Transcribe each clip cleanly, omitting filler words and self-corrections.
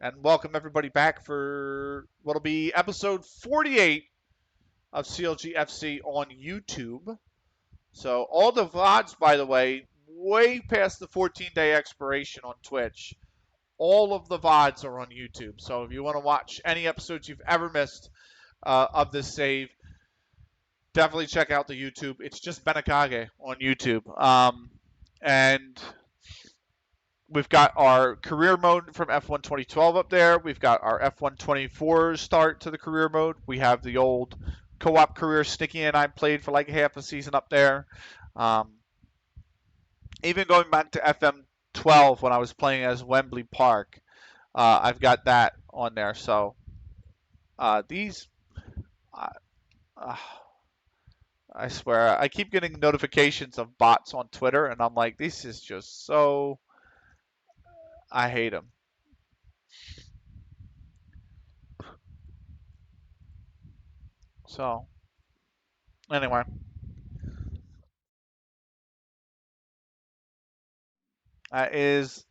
And welcome everybody back for what'll be episode 48 of CLG FC on YouTube. So all the VODs, by the way, way past the 14-day expiration on Twitch. All of the VODs are on YouTube. So if you want to watch any episodes you've ever missed of this save, definitely check out the YouTube. It's just Benakage on YouTube. And we've got our career mode from F1 2012 up there. We've got our F1 24 start to the career mode. We have the old co-op career Sticky and I played for like half a season up there. Um, Even going back to FM 12 when I was playing as Wembley Park, I've got that on there. So these, uh, uh, I swear, I keep getting notifications of bots on Twitter, and I'm like, this is just so. I hate them. So anyway, that is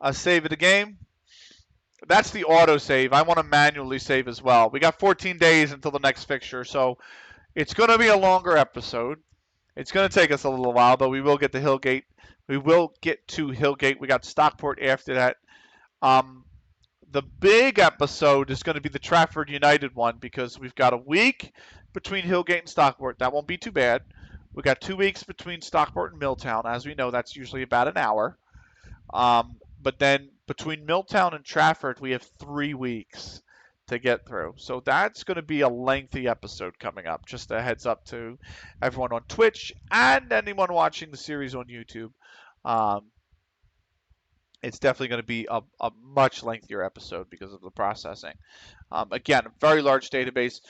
a save of the game. That's the auto save. I want to manually save as well. We got 14 days until the next fixture, so it's going to be a longer episode. It's going to take us a little while, but we will get to Hillgate. We will get to Hillgate. We got Stockport after that. Um, the big episode is going to be the Trafford United one because we've got a week between Hillgate and Stockport. That won't be too bad. We got 2 weeks between Stockport and Milltown. As we know, that's usually about an hour. But then between Milltown and Trafford, we have 3 weeks to get through. So that's going to be a lengthy episode coming up. Just a heads up to everyone on Twitch and anyone watching the series on YouTube. Um, it's definitely going to be a much lengthier episode because of the processing. Again, a very large database.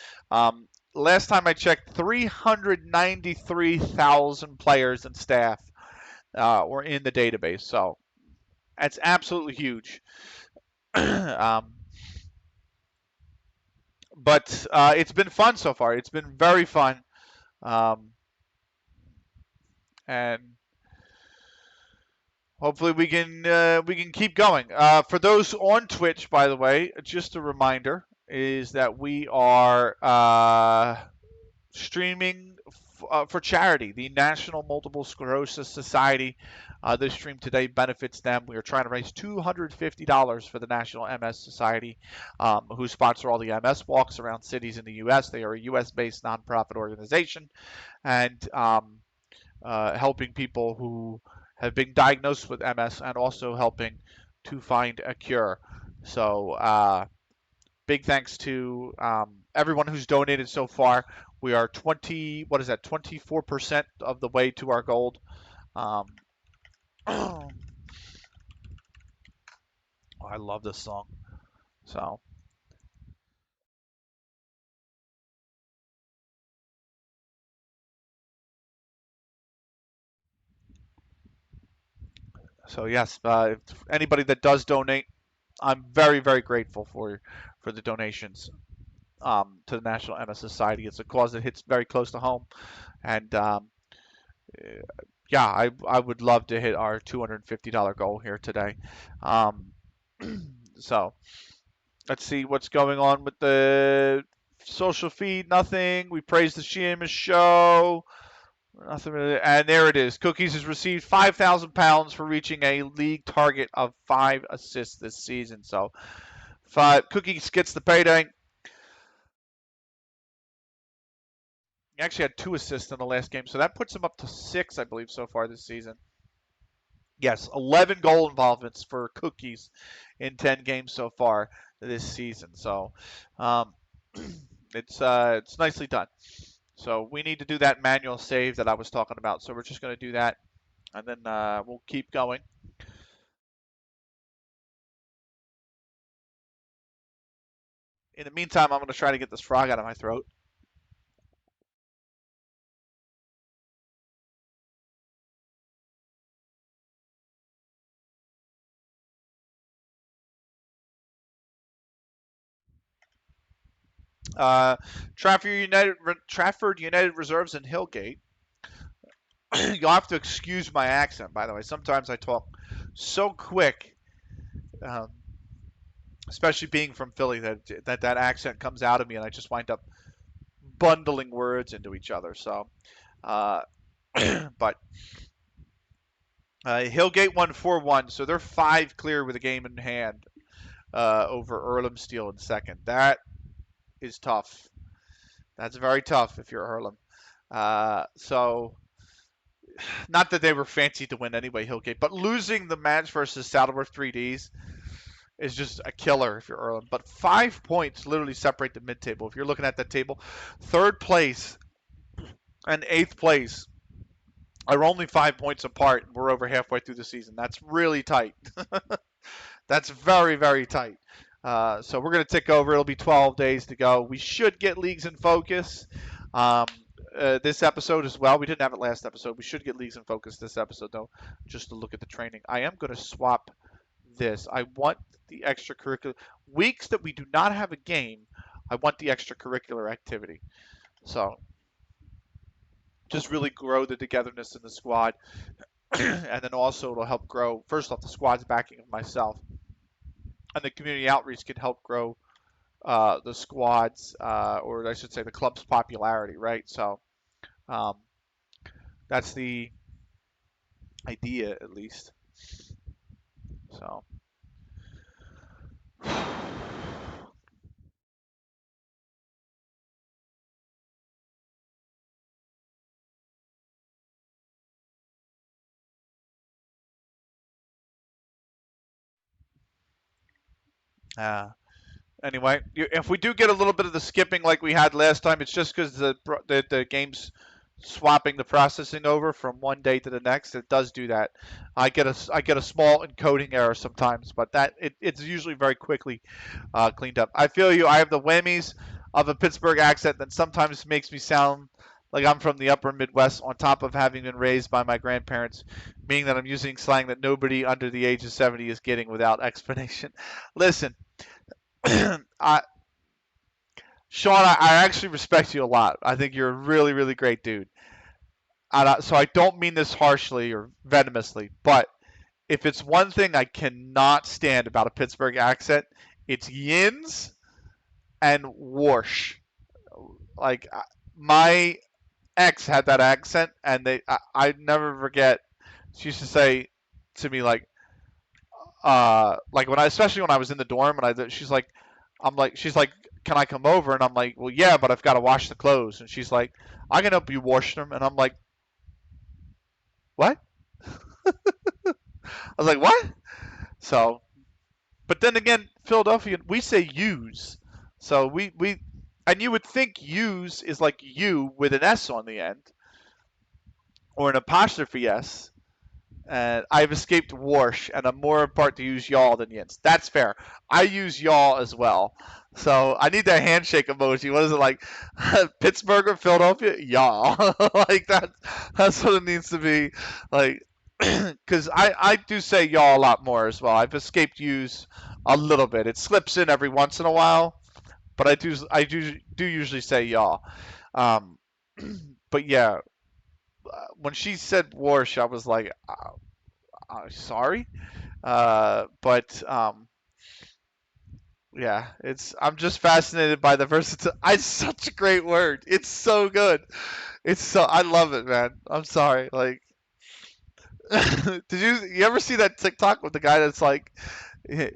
Last time I checked, 393,000 players and staff were in the database. So that's absolutely huge. um, but it's been fun so far. It's been very fun, um, and hopefully we can keep going. For those on Twitch, by the way, just a reminder is that we are streaming for charity. The National Multiple Sclerosis Society. This stream today benefits them. We are trying to raise $250 for the National MS Society, who sponsor all the MS walks around cities in the U.S. They are a U.S.-based nonprofit organization, and helping people who have been diagnosed with MS and also helping to find a cure. So big thanks to everyone who's donated so far. We are 24% of the way to our goal. Um, oh, I love this song. So, so yes, if anybody that does donate, I'm very, very grateful for the donations to the National MS Society. It's a cause that hits very close to home, and yeah, I would love to hit our $250 goal here today. Um, so let's see what's going on with the social feed. Nothing. We praised the Sheamus show. Nothing really. And there it is. Cookies has received £5,000 for reaching a league target of 5 assists this season. So Cookies gets the payday. He actually had 2 assists in the last game, so that puts him up to 6, I believe, so far this season. Yes, 11 goal involvements for Cookies in 10 games so far this season. So um, it's nicely done. So we need to do that manual save that I was talking about. So we're just going to do that, and then we'll keep going. In the meantime, I'm going to try to get this frog out of my throat. Uh, Trafford United Reserves in Hillgate. You'll have to excuse my accent, by the way. Sometimes I talk so quick. Um, especially being from Philly, that accent comes out of me, and I just wind up bundling words into each other. So, uh, but Hillgate won 4-1, so they're 5 clear with a game in hand over Earlham Steel in second. That is tough. That's very tough if you're Earlham. So, not that they were fancy to win anyway, Hillgate, but losing the match versus Saddleworth 3Ds is just a killer if you're Earlham. But 5 points literally separate the mid-table. If you're looking at that table, third place and eighth place are only 5 points apart. We're over halfway through the season. That's really tight. That's very, very tight. So we're going to tick over. It'll be 12 days to go. We should get leagues in focus this episode as well. We didn't have it last episode. We should get leagues in focus this episode, though, just to look at the training. I am going to swap this. I want the extracurricular. Weeks that we do not have a game, I want the extracurricular activity. So just really grow the togetherness in the squad. And then also it'll help grow, first off, the squad's backing of myself. And the community outreach can help grow the squad's, or I should say the club's popularity, right? So that's the idea, at least. So. Anyway, if we do get a little bit of the skipping like we had last time, it's just because the game's swapping the processing over from one day to the next. It does do that. I get a small encoding error sometimes, but it's usually very quickly cleaned up. I feel you. I have the whammies of a Pittsburgh accent that sometimes makes me sound like I'm from the upper Midwest, on top of having been raised by my grandparents, meaning that I'm using slang that nobody under the age of 70 is getting without explanation. Listen. Sean, I actually respect you a lot. I think you're a really, really great dude. So I don't mean this harshly or venomously, but if it's one thing I cannot stand about a Pittsburgh accent, it's yins and whoosh. Like my ex had that accent, and I never forget. She used to say to me like especially when I was in the dorm, and she's like, can I come over? And I'm like, well, yeah, but I've got to wash the clothes. And she's like, I can help you wash them. And I'm like, what? I was like, what? So, but then again, Philadelphia, we say use. So and you would think use is like you with an S on the end, or an apostrophe S. And I've escaped wash, and I'm more part to use y'all than yins. That's fair. I use y'all as well. So I need that handshake emoji. What is it like? Pittsburgh or Philadelphia? Y'all. Like that's what it needs to be. Like, because I do say y'all a lot more as well. I've escaped use a little bit. It slips in every once in a while, but I do usually say y'all. But yeah, when she said wash, I was like, sorry, but yeah, I'm just fascinated by the versatility. It's such a great word. It's so good. I love it, man. I'm sorry. Like, did you ever see that TikTok with the guy that's like,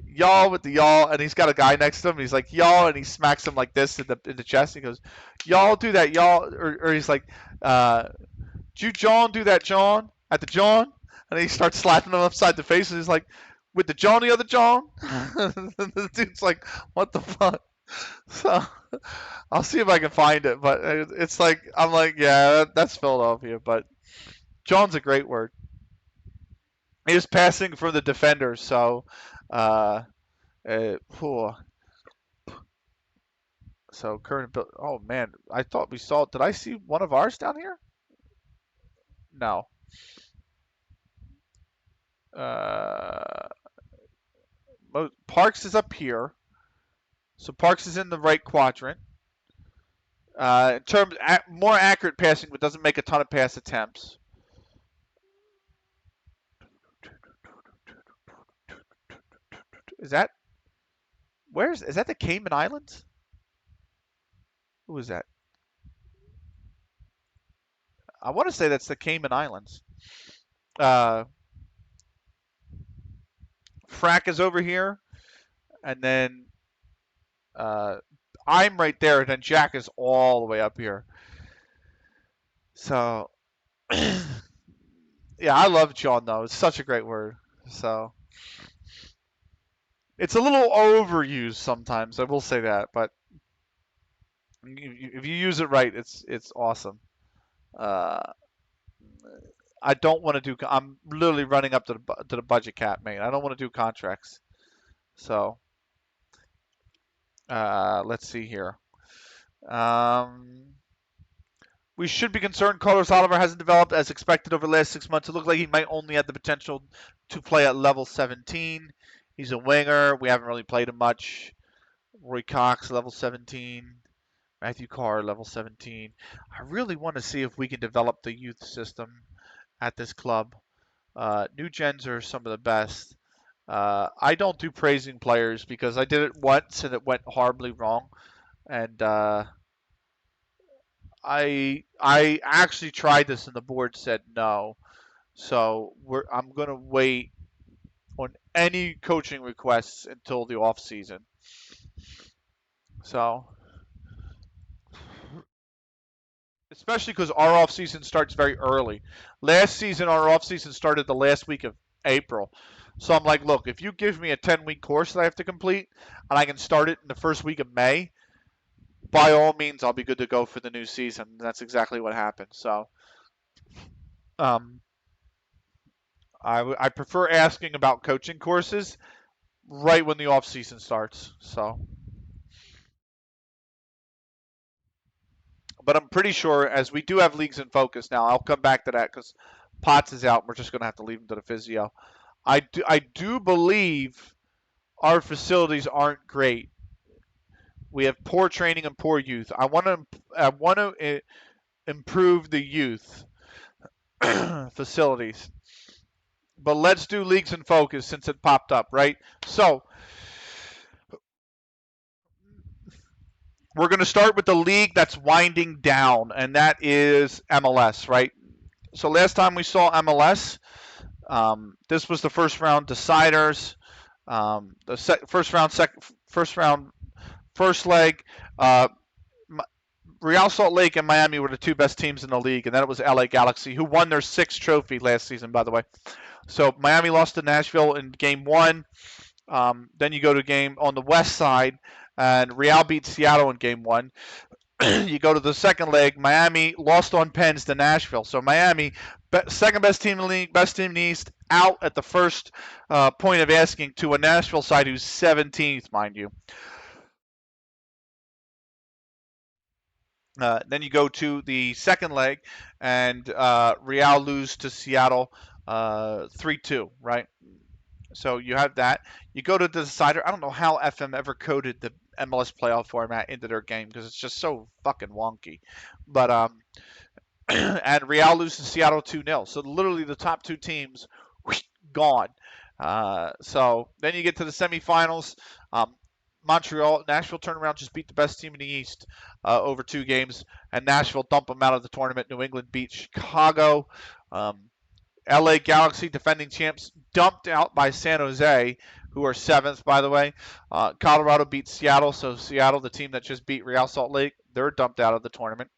y'all with the y'all, and he's got a guy next to him. And he's like y'all, and he smacks him like this in the chest. And he goes, y'all do that, y'all, or he's like, did you John do that, John at the John? And he starts slapping him upside the face, and he's like, with the John, the other John? The dude's like, what the fuck? So I'll see if I can find it, but it's like, I'm like, yeah, that's Philadelphia, but John's a great word. He was passing for the defender, so so current. Oh man, I thought we saw. Did I see one of ours down here? No. Parks is up here, so Parks is in the right quadrant. In terms more accurate passing, but doesn't make a ton of pass attempts. Is that Is that the Cayman Islands? Who is that? I want to say that's the Cayman Islands. Uh, Frack is over here, and then I'm right there, and then Jack is all the way up here. So, yeah, I love John though. It's such a great word. So, it's a little overused sometimes. I will say that, but if you use it right, it's awesome. Uh, I don't want to do. I'm literally running up to the budget cap, man. I don't want to do contracts. So, let's see here. Um, we should be concerned Carlos Oliver hasn't developed as expected over the last 6 months. It looked like he might only have the potential to play at level 17. He's a winger. We haven't really played him much. Roy Cox, level 17. Matthew Carr, level 17. I really want to see if we can develop the youth system at this club. New gens are some of the best. I don't do praising players because I did it once and it went horribly wrong. And I actually tried this and the board said no. So I'm gonna wait on any coaching requests until the off season. So especially because our off season starts very early. Last season our off season started the last week of April. So I'm like, look, if you give me a 10-week course that I have to complete and I can start it in the first week of May, by all means I'll be good to go for the new season. That's exactly what happened. So um, I prefer asking about coaching courses right when the off season starts. So, but I'm pretty sure as we do have leagues in focus now, I'll come back to that because Potts is out. We're just going to have to leave him to the physio. I do believe our facilities aren't great. We have poor training and poor youth. I want to improve the youth facilities. But let's do leagues in focus since it popped up, right? So we're going to start with the league that's winding down, and that is MLS, right? So last time we saw MLS, this was the first round deciders. First round, first leg. Uh, Real Salt Lake and Miami were the two best teams in the league, and then it was LA Galaxy, who won their sixth trophy last season, by the way. So Miami lost to Nashville in game one. Then you go to game on the west side, and Real beat Seattle in game one. You go to the second leg. Miami lost on pens to Nashville. So Miami, second best team in the league, best team in the East, out at the first point of asking to a Nashville side who's 17th, mind you. Then you go to the second leg, and Real lose to Seattle 3-2, right? So you have that. You go to the decider. I don't know how FM ever coded the MLS playoff format into their game because it's just so fucking wonky. But and Real loses to Seattle 2-0. So literally the top two teams whoosh, gone. So then you get to the semifinals. Nashville turned around, just beat the best team in the East over 2 games, and Nashville dumped them out of the tournament. New England beat Chicago. LA Galaxy, defending champs, dumped out by San Jose, who are seventh, by the way. Colorado beat Seattle, so Seattle, the team that just beat Real Salt Lake, they're dumped out of the tournament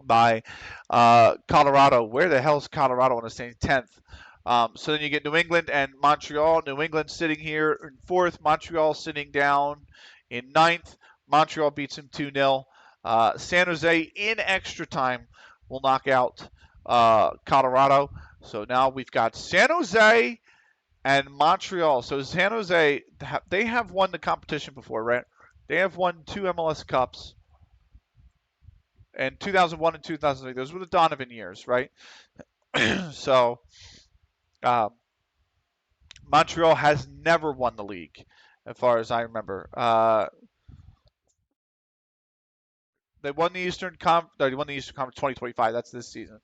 by Colorado. Where the hell is Colorado on the same 10th? So then you get New England and Montreal. New England sitting here in fourth. Montreal sitting down in ninth. Montreal beats them 2-0. San Jose in extra time will knock out Colorado. So now we've got San Jose and Montreal. So San Jose, they have won the competition before, right? They have won 2 MLS Cups in 2001 and 2003. Those were the Donovan years, right? So Montreal has never won the league, as far as I remember. They won the Eastern Conference 2025. That's this season.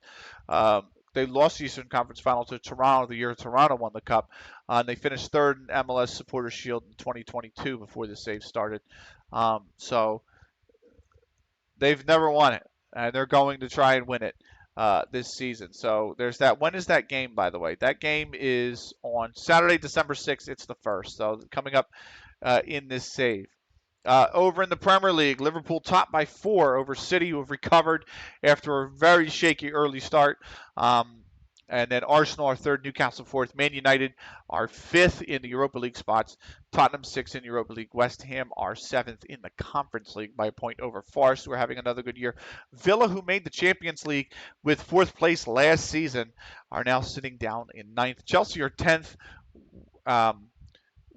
they lost the Eastern Conference Final to Toronto the year Toronto won the Cup. And they finished third in MLS Supporters Shield in 2022 before the save started. So they've never won it, and they're going to try and win it this season. So there's that. When is that game, by the way? That game is on Saturday, December 6th. It's the first. So coming up in this save. Over in the Premier League, Liverpool top by 4 over City, who have recovered after a very shaky early start. And then Arsenal are third, Newcastle fourth, Man United are fifth in the Europa League spots, Tottenham sixth in Europa League, West Ham are seventh in the Conference League by a point over Forest, who are having another good year. Villa, who made the Champions League with fourth place last season, are now sitting down in ninth. Chelsea are 10th,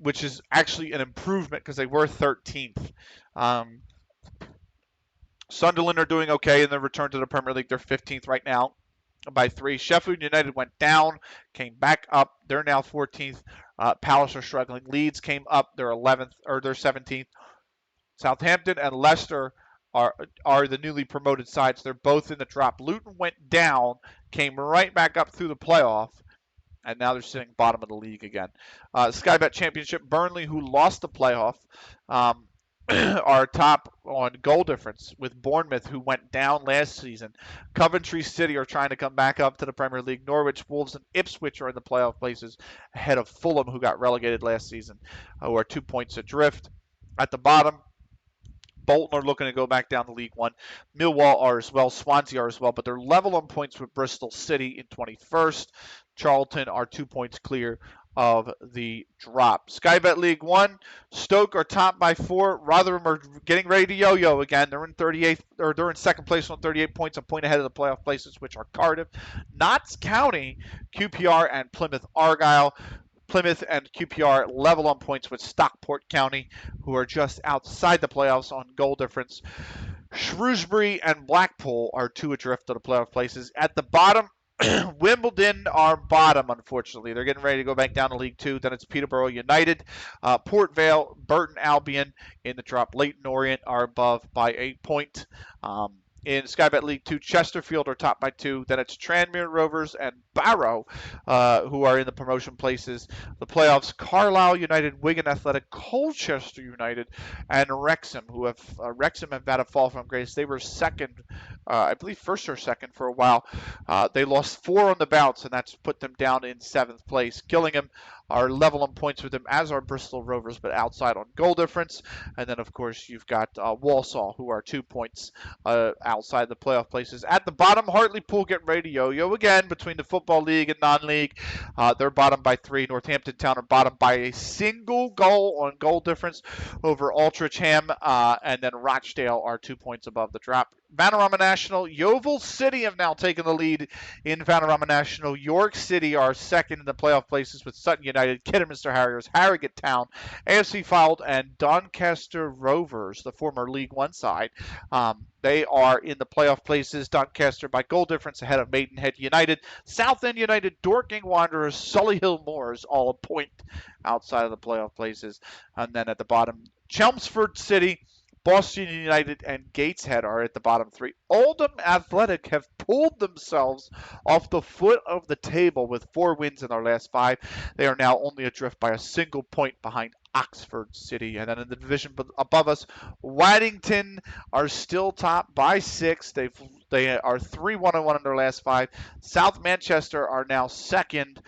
which is actually an improvement because they were 13th. Sunderland are doing okay in their return to the Premier League. They're 15th right now by 3. Sheffield United went down, came back up. They're now 14th. Palace are struggling. Leeds came up. They're 11th or they're 17th. Southampton and Leicester are the newly promoted sides. They're both in the drop. Luton went down, came right back up through the playoff, and now they're sitting bottom of the league again. Sky Bet Championship, Burnley, who lost the playoff, are top on goal difference with Bournemouth, who went down last season. Coventry City are trying to come back up to the Premier League. Norwich, Wolves, and Ipswich are in the playoff places ahead of Fulham, who got relegated last season, who are 2 points adrift. At the bottom, Bolton are looking to go back down to League One. Millwall are as well. Swansea are as well, but they're level on points with Bristol City in 21st. Charlton are 2 points clear of the drop. Sky Bet League One, Stoke are top by 4. Rotherham are getting ready to yo-yo again. They're in 38th, or they're in second place on 38 points, a point ahead of the playoff places, which are Cardiff, Notts County, QPR, and Plymouth Argyle. Plymouth and QPR level on points with Stockport County, who are just outside the playoffs on goal difference. Shrewsbury and Blackpool are 2 adrift of the playoff places. At the bottom, Wimbledon are bottom, unfortunately. They're getting ready to go back down to League Two. Then it's Peterborough United, Port Vale, Burton Albion in the drop. Leyton Orient are above by 8 points. In Sky Bet League 2, Chesterfield are top by 2. Then it's Tranmere Rovers and Barrow, who are in the promotion places. The playoffs, Carlisle United, Wigan Athletic, Colchester United, and Wrexham, who have Wrexham have had a fall from grace. They were second, I believe first or second for a while. They lost 4 on the bounce, and that's put them down in 7th place. Gillingham are level on points with them, as are Bristol Rovers, but outside on goal difference. And then, of course, you've got Walsall, who are 2 points outside the playoff places. At the bottom, Hartlepool get ready to yo-yo again between the Football League and non-league. They're bottom by 3. Northampton Town are bottom by a single goal on goal difference over Altrincham, and then Rochdale are 2 points above the drop. Vanarama National, Yeovil City have now taken the lead in Vanarama National. York City are second in the playoff places with Sutton United, Kidderminster Harriers, Harrogate Town, AFC Fylde, and Doncaster Rovers, the former League One side. They are in the playoff places. Doncaster by goal difference ahead of Maidenhead United, Southend United, Dorking Wanderers, Solihull Moors, all a point outside of the playoff places. And then at the bottom, Chelmsford City, Boston United, and Gateshead are at the bottom 3. Oldham Athletic have pulled themselves off the foot of the table with 4 wins in their last 5. They are now only adrift by a single point behind Oxford City. And then in the division above us, Waddington are still top by 6. They are 3-1-1 in their last 5. South Manchester are now second.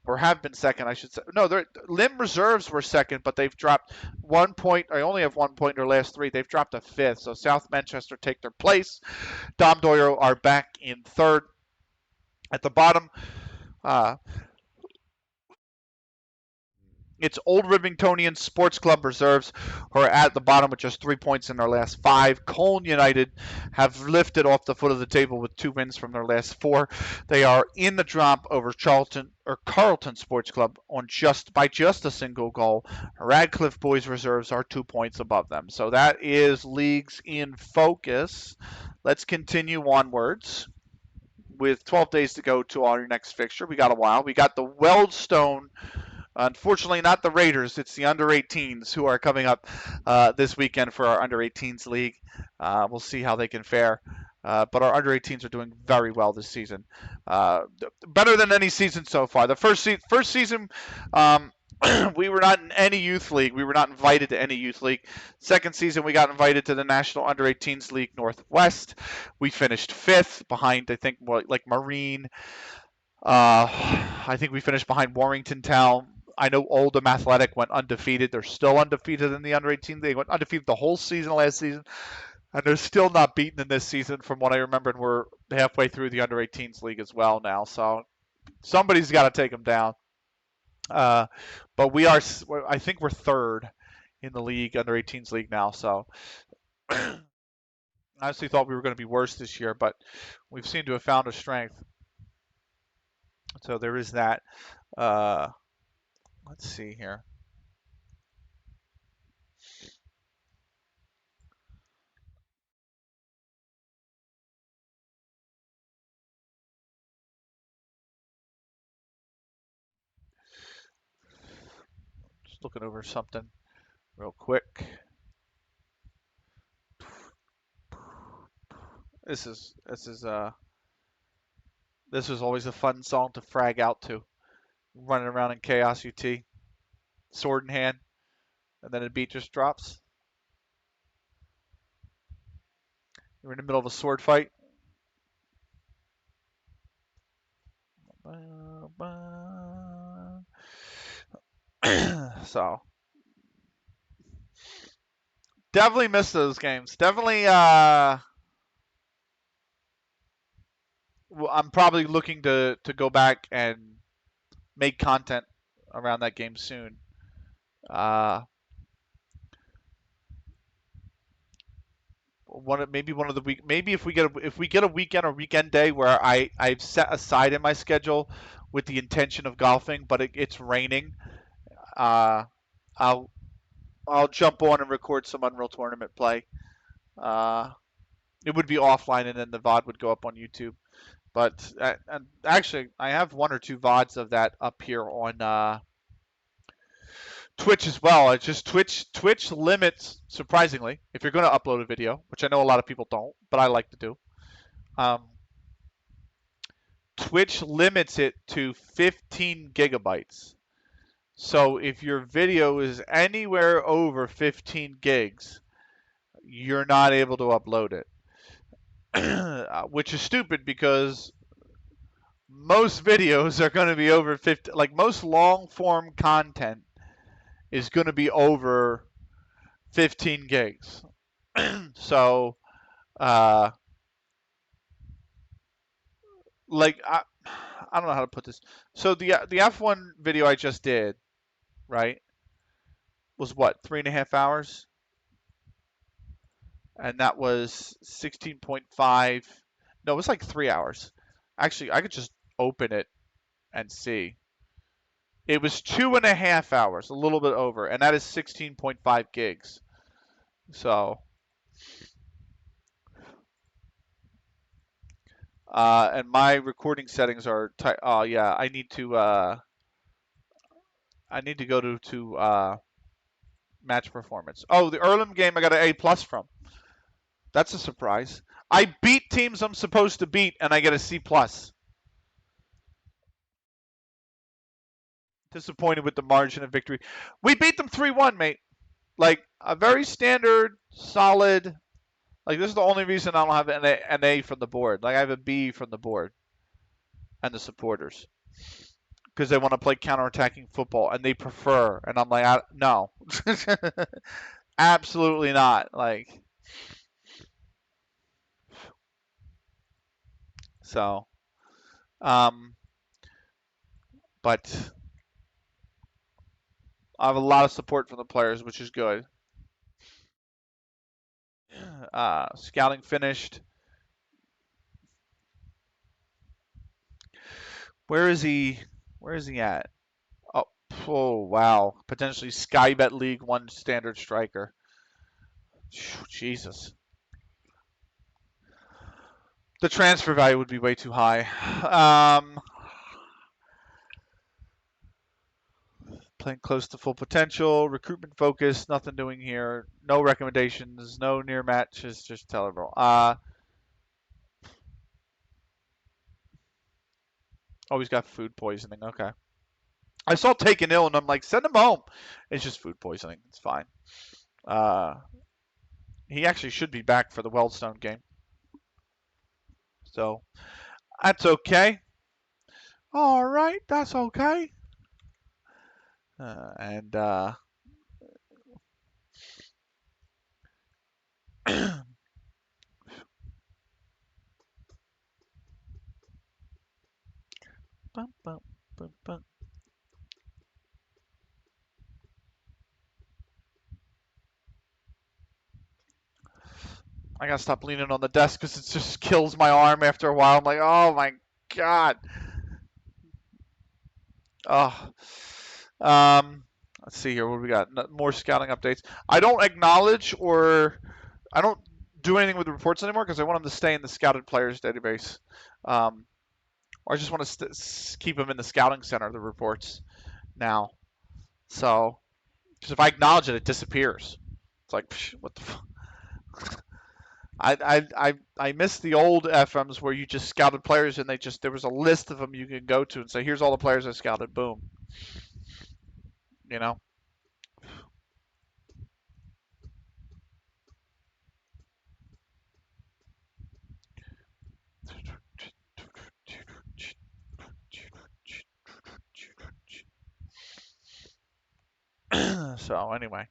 Or have been second, I should say. No, Lim Reserves were second, but they've dropped 1 point. They only have 1 point in their last 3. They've dropped to 5th. So South Manchester take their place. Dom Doyle are back in 3rd. At the bottom, it's Old Rivingtonian Sports Club Reserves, who are at the bottom with just 3 points in their last 5. Colne United have lifted off the foot of the table with 2 wins from their last 4. They are in the drop over Carlton Sports Club by just a single goal. Radcliffe Boys Reserves are 2 points above them. So that is leagues in focus. Let's continue onwards with 12 days to go to our next fixture. We got a while. We got the Weldstone Unfortunately, not the Raiders. It's the under-18s who are coming up this weekend for our under-18s league. We'll see how they can fare. But our under-18s are doing very well this season, better than any season so far. The first season, we were not in any youth league. We were not invited to any youth league. Second season, we got invited to the National Under-18s League Northwest. We finished fifth behind, I think, like Marine. I think we finished behind Warrington Town. I know Oldham Athletic went undefeated. They're still undefeated in the under-18. They went undefeated the whole season last season, and they're still not beaten in this season from what I remember, and we're halfway through the under-18s league as well now. So somebody's got to take them down. But we are, I think we're third in the league, under-18s league now. So I honestly thought we were going to be worse this year, but we've seemed to have found a strength. So there is that. Let's see here. Just looking over something real quick. This was always a fun song to frag out to. Running around in Chaos UT, sword in hand, and then a beat just drops. You're in the middle of a sword fight. So definitely missed those games. Definitely I'm probably looking to go back and make content around that game soon. Maybe one of the week. Maybe if we get a weekend or weekend day where I've set aside in my schedule with the intention of golfing, but it's raining. I'll jump on and record some Unreal Tournament play. It would be offline, and then the VOD would go up on YouTube. But and actually, I have one or two VODs of that up here on Twitch as well. It's just Twitch limits, surprisingly, if you're going to upload a video, which I know a lot of people don't, but I like to do. Twitch limits it to 15 gigabytes. So if your video is anywhere over 15 gigs, you're not able to upload it. Which is stupid because most videos are going to be over 50, like most long form content is going to be over 15 gigs. So, like I don't know how to put this. So the F1 video I just did, right, was what, 3.5 hours, and that was 16.5. No, it was like 3 hours. Actually, I could just open it and see. It was 2.5 hours, a little bit over, and that is 16.5 gigs. So, and my recording settings are. Oh yeah, I need to go to match performance. Oh, the Earlham game I got an A+ from. That's a surprise. I beat teams I'm supposed to beat, and I get a C+. Disappointed with the margin of victory. We beat them 3-1, mate. Like a very standard, solid. Like this is the only reason I don't have an A from the board. Like I have a B from the board and the supporters because they want to play counterattacking football and they prefer. And I'm like, no, absolutely not. Like so, but I have a lot of support from the players, which is good. Scouting finished. Where is he? Where is he at? Oh wow. Potentially Skybet League 1 standard striker. Jesus. The transfer value would be way too high. Playing close to full potential. Recruitment focus. Nothing doing here. No recommendations. No near matches. Just terrible. Always got food poisoning. Okay. I saw taken ill, and I'm like, send him home. It's just food poisoning. It's fine. Uh, he actually should be back for the Weldstone game. So that's okay. All right, that's okay. And bum, bum, bum, bum. I gotta stop leaning on the desk because it just kills my arm after a while. I'm like, oh my god. Oh. Let's see here. What do we got? More scouting updates. I don't acknowledge or I don't do anything with the reports anymore because I want them to stay in the scouted players database. Or I just want to keep them in the scouting center, the reports now. So, because if I acknowledge it, it disappears. It's like, psh, what the fuck? I miss the old FMs where you just scouted players and there was a list of them you could go to and say, here's all the players I scouted. Boom. You know? So, anyway.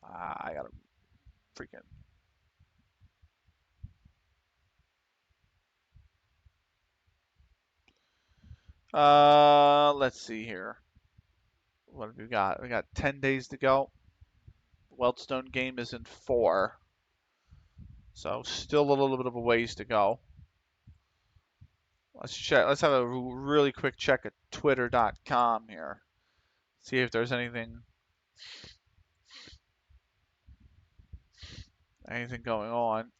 I gotta freaking. Let's see here. What have we got? We got 10 days to go. Weldstone game is in 4. So still a little bit of a ways to go. Let's check. Let's have a really quick check at twitter.com here. See if there's anything going on.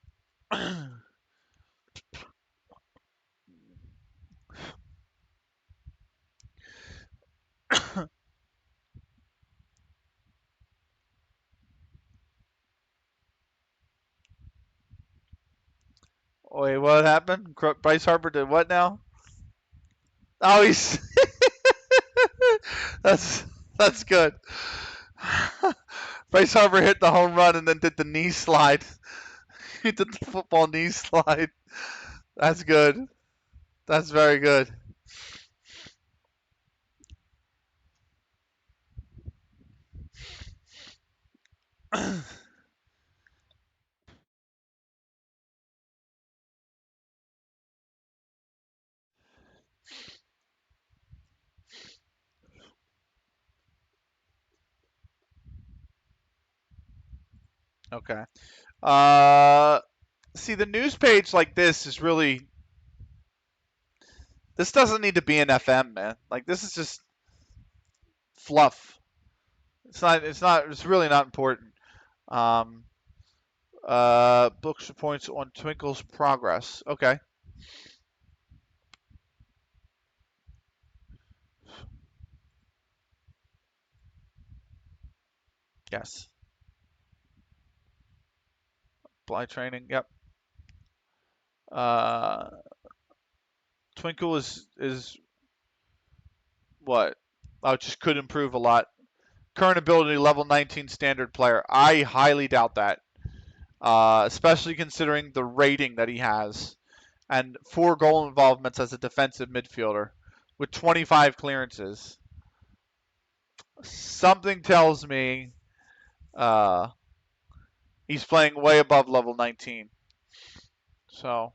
Wait, what happened? Bryce Harper did what now? Oh, he's that's that's good. Bryce Harper hit the home run and then did the knee slide. He did the football knee slide. That's good. That's very good. Okay. See, the news page like this is really. This doesn't need to be an FM, man. Like this is just fluff. It's not. It's not. It's really not important. Um. Books reports on Twinkle's progress. Okay. Yes. Fly training. Yep. Uh. Twinkle is what? Oh, just could improve a lot. Current ability level 19 standard player. I highly doubt that. Especially considering the rating that he has and 4 goal involvements as a defensive midfielder with 25 clearances. Something tells me he's playing way above level 19. So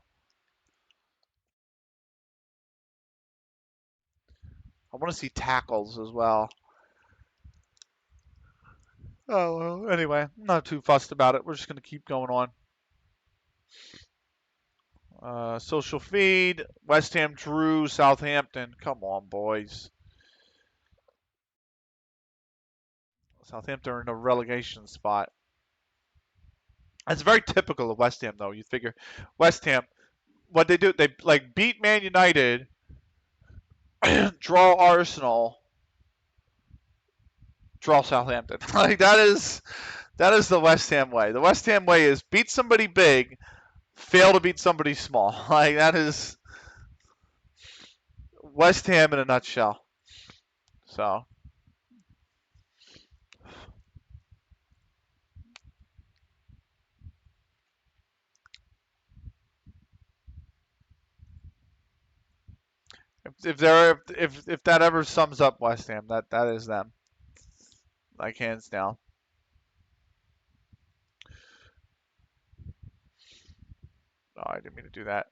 I want to see tackles as well. Oh, well, anyway, I'm not too fussed about it. We're just going to keep going on. Social feed, West Ham drew Southampton. Come on, boys. Southampton are in a relegation spot. That's very typical of West Ham, though. You figure West Ham, what they do, they like beat Man United, draw Arsenal, draw Southampton. Like that is the West Ham way. The West Ham way is beat somebody big, fail to beat somebody small. Like that is West Ham in a nutshell. So if that ever sums up West Ham, that is them. Like hands down. No, I didn't mean to do that.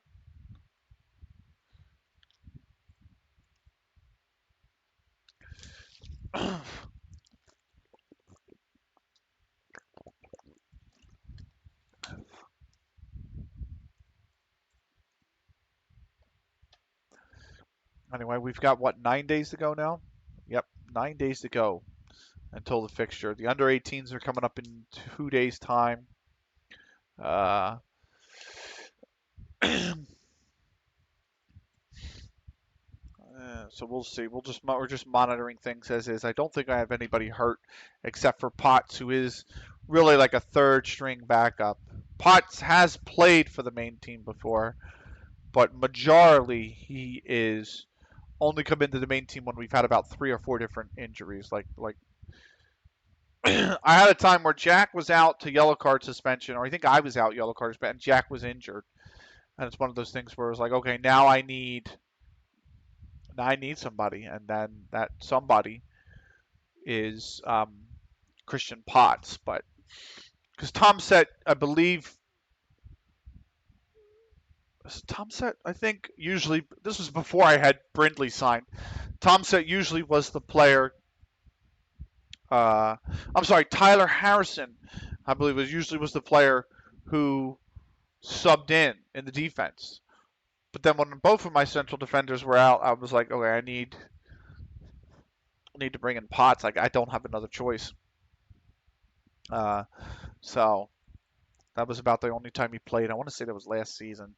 Anyway, we've got what, 9 days to go now? Yep, 9 days to go until the fixture. The under 18s are coming up in 2 days' time. Uh, so we'll see. We're just monitoring things as is. I don't think I have anybody hurt except for Potts, who is really like a third string backup. Potts has played for the main team before, but majorly he is only come into the main team when we've had about 3 or 4 different injuries. Like I had a time where Jack was out to yellow card suspension, or I think I was out yellow card suspension, and Jack was injured. And it's one of those things where it's like, okay, now I need somebody, and then that somebody is Christian Potts. But because Tom Set, I believe, Tom Set, I think usually this was before I had Brindley signed. Tom Set usually was the player. I'm sorry, Tyler Harrison, I believe was the player who subbed in the defense. But then when both of my central defenders were out, I was like, okay, I need to bring in Potts. Like I don't have another choice. So that was about the only time he played. I want to say that was last season,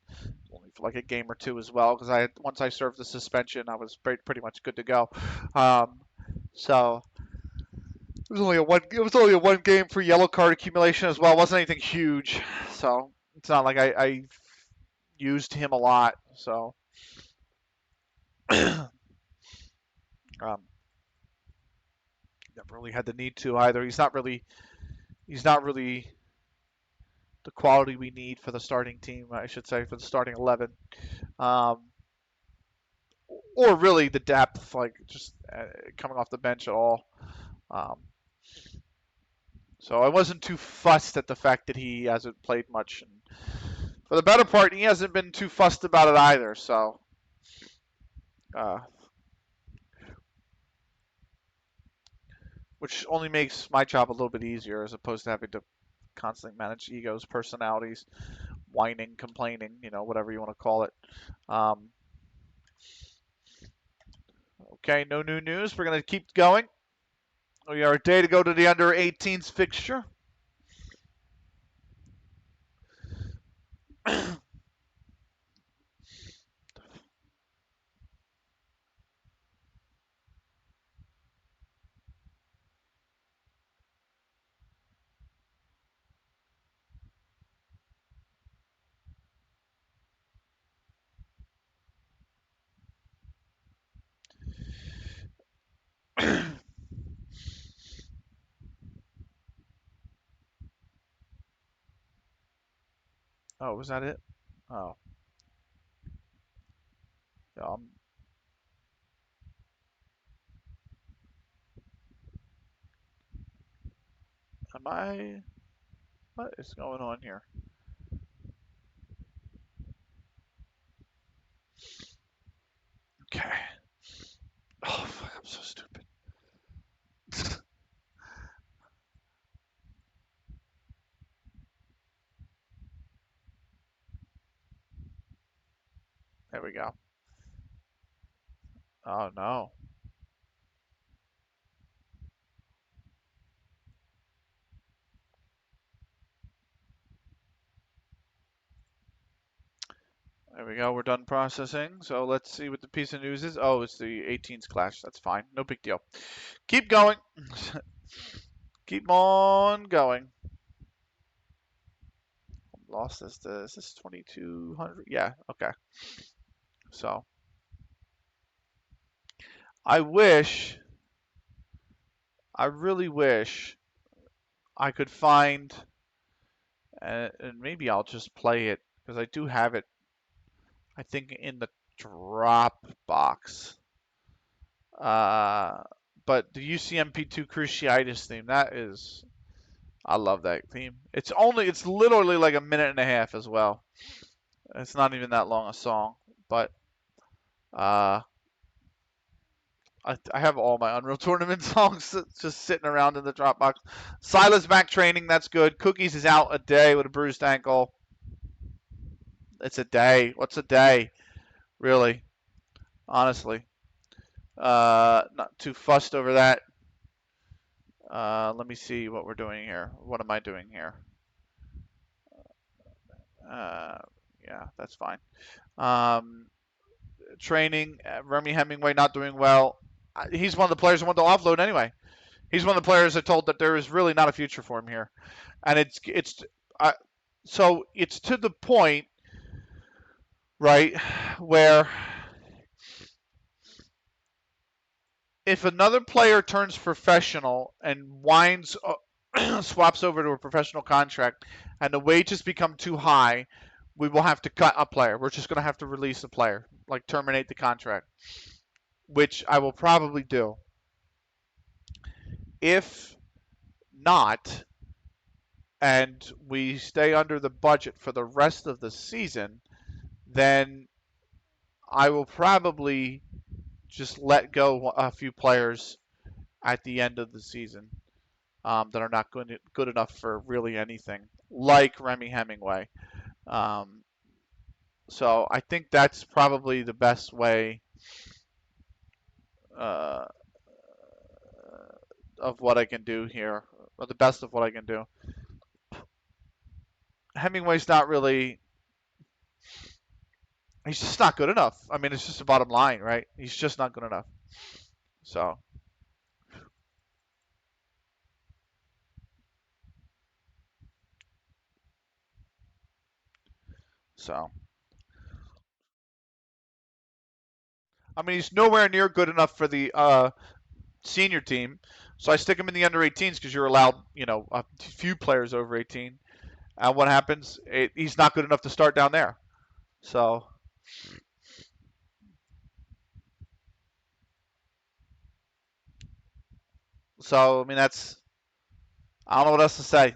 only for like a game or two as well. Because once I served the suspension, I was pretty much good to go. So it was only a one game for yellow card accumulation as well. It wasn't anything huge, so it's not like I used him a lot. So never really had the need to either. He's not really the quality we need for the starting team, I should say, for the starting 11. Um, or really the depth, like just coming off the bench at all. Um, so I wasn't too fussed at the fact that he hasn't played much. And for the better part, he hasn't been too fussed about it either. So, uh, which only makes my job a little bit easier as opposed to having to constantly manage egos, personalities, whining, complaining, whatever you want to call it. Um, okay, no new news. We're going to keep going. We are a day to go to the under 18s fixture. Oh, was that it? Oh, um, am I? What is going on here? Okay. Oh, fuck, I'm so stupid. There we go. Oh no. There we go. We're done processing. So let's see what the piece of news is. Oh, it's the 18s clash. That's fine. No big deal. Keep going. Keep on going. Lost this. Is this 2200? Yeah. Okay. So I really wish I could find, and maybe I'll just play it because I do have it, I think, in the Dropbox. But the UCMP2 Cruciatus theme, I love that theme. It's literally like a minute and a half as well. It's not even that long a song, but uh, I have all my Unreal Tournament songs just sitting around in the Dropbox. Silas back training, that's good. Cookies is out a day with a bruised ankle. It's a day. What's a day? Really? Honestly. Not too fussed over that. Let me see what we're doing here. What am I doing here? Yeah, that's fine. Training, Remy Hemingway not doing well. He's one of the players I want to offload anyway. He's one of the players I told that there is really not a future for him here, and so it's to the point, right, where if another player turns professional and swaps over to a professional contract, and the wages become too high, we will have to cut a player. We're just going to have to release a player, like terminate the contract, which I will probably do. If not, and we stay under the budget for the rest of the season, then I will probably just let go a few players at the end of the season that are not good enough for really anything, like Remy Hemingway. Um, so I think that's probably the best way uh, of what I can do here, or the best of what I can do. Hemingway's not really. He's just not good enough. I mean, it's just the bottom line, right? He's just not good enough. So, so I mean, he's nowhere near good enough for the senior team. So I stick him in the under 18s because you're allowed, a few players over 18. And what happens? He's not good enough to start down there. So, I mean, I don't know what else to say.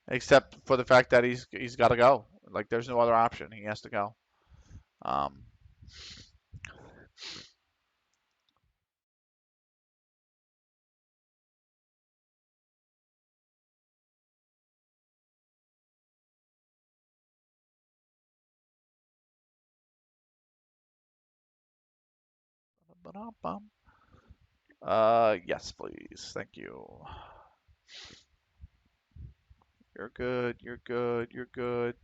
Except for the fact that he's got to go. Like, there's no other option. He has to go. Um, yes, please. Thank you. You're good. You're good. You're good.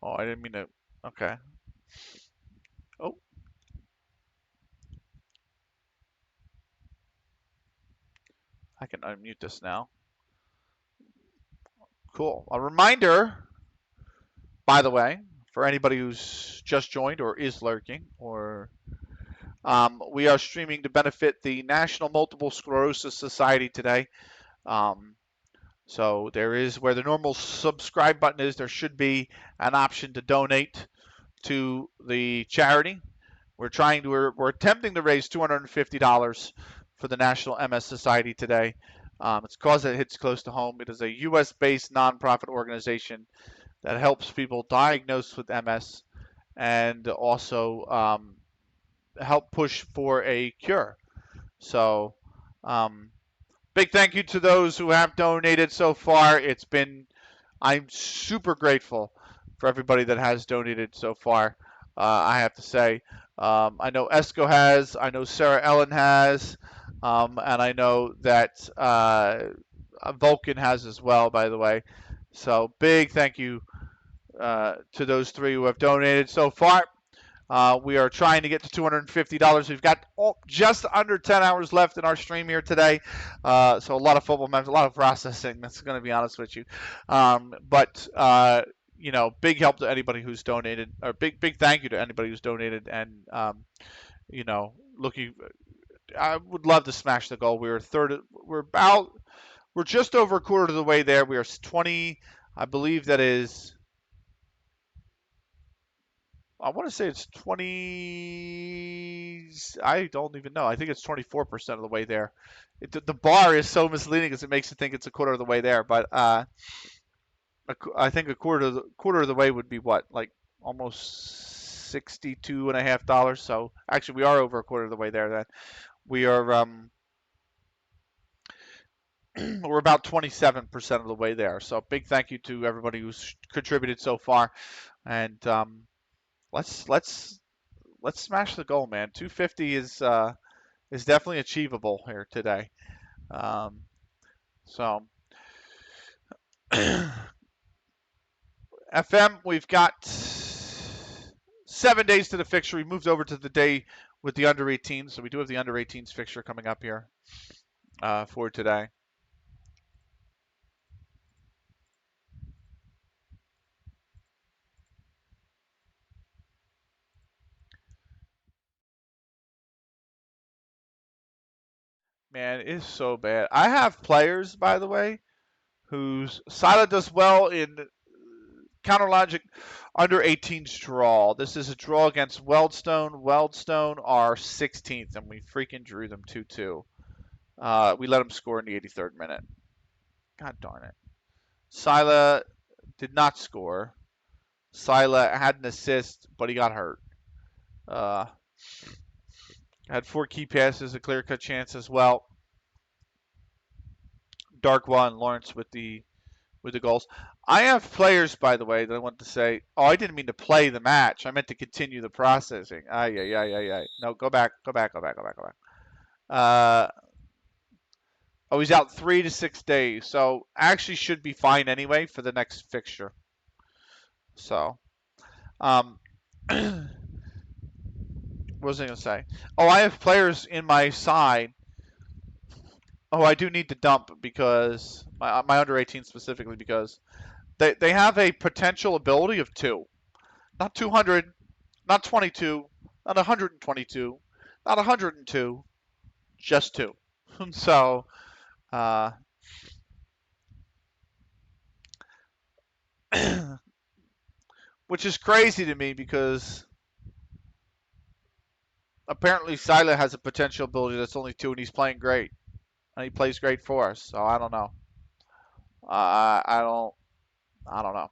Oh, I didn't mean to. Okay. Oh, I can unmute this now. Cool. A reminder, by the way, for anybody who's just joined or is lurking, or we are streaming to benefit the National Multiple Sclerosis Society today. So there is, where the normal subscribe button is, there should be an option to donate to the charity. We're attempting to raise $250 for the National MS Society today. It's a cause that hits close to home. It is a U.S.-based nonprofit organization that helps people diagnosed with MS and also help push for a cure. So, big thank you to those who have donated so far. I'm super grateful for everybody that has donated so far. I have to say, I know Esco has, I know Sarah Ellen has, and I know that Vulcan has as well, by the way. So big thank you to those 3 who have donated so far. We are trying to get to $250. We've got just under 10 hours left in our stream here today. So a lot of football matches, a lot of processing. That's going to be honest with you. But big help to anybody who's donated, or big thank you to anybody who's donated. And looking, I would love to smash the goal. We're just over a quarter of the way there. We are 20. I believe that is. I want to say it's 20. I don't even know. I think it's 24% of the way there. The bar is so misleading because it makes you think it's a quarter of the way there. But I think a quarter of the way would be what, like almost $62.50. So actually, we are over a quarter of the way there. Then we are we're about 27% of the way there. So big thank you to everybody who's contributed so far, and let's smash the goal, man. 250 is definitely achievable here today. So FM, we've got 7 days to the fixture. We moved over to the day with the under 18s, so we do have the under 18s fixture coming up here for today. Man, it is so bad. I have players, by the way, whose Sila does well in counter logic under 18s draw. This is a draw against Weldstone. Weldstone are 16th, and we freaking drew them 2-2. We let them score in the 83rd minute. God darn it. Sila did not score. Sila had an assist, but he got hurt. Had 4 key passes, a clear-cut chance as well. Darkwa and Lawrence with the goals. I have players, by the way, that I want to say. Oh, I didn't mean to play the match. I meant to continue the processing. Ay. No, go back. He's out 3 to 6 days, so actually should be fine anyway for the next fixture. So, what was I going to say? Oh, I have players in my side. Oh, I do need to dump because my under 18 specifically, because they have a potential ability of 2. Not 200, not 22, not 122, not 102, just 2. So, which is crazy to me because apparently Sila has a potential ability that's only 2, and he's playing great. And he plays great for us, so I don't know. I don't know.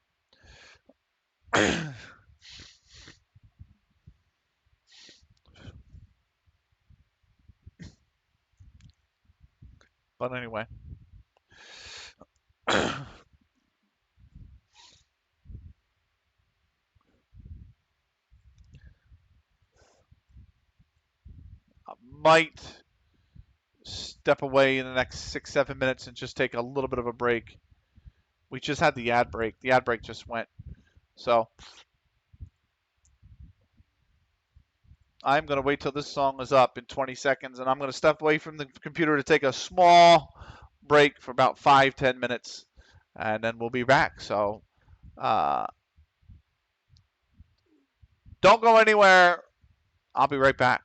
But anyway. I might step away in the next 6-7 minutes and just take a little bit of a break. We just had the ad break. The ad break just went. So I'm going to wait till this song is up in 20 seconds, and I'm going to step away from the computer to take a small break for about 5-10 minutes, and then we'll be back. So don't go anywhere. I'll be right back.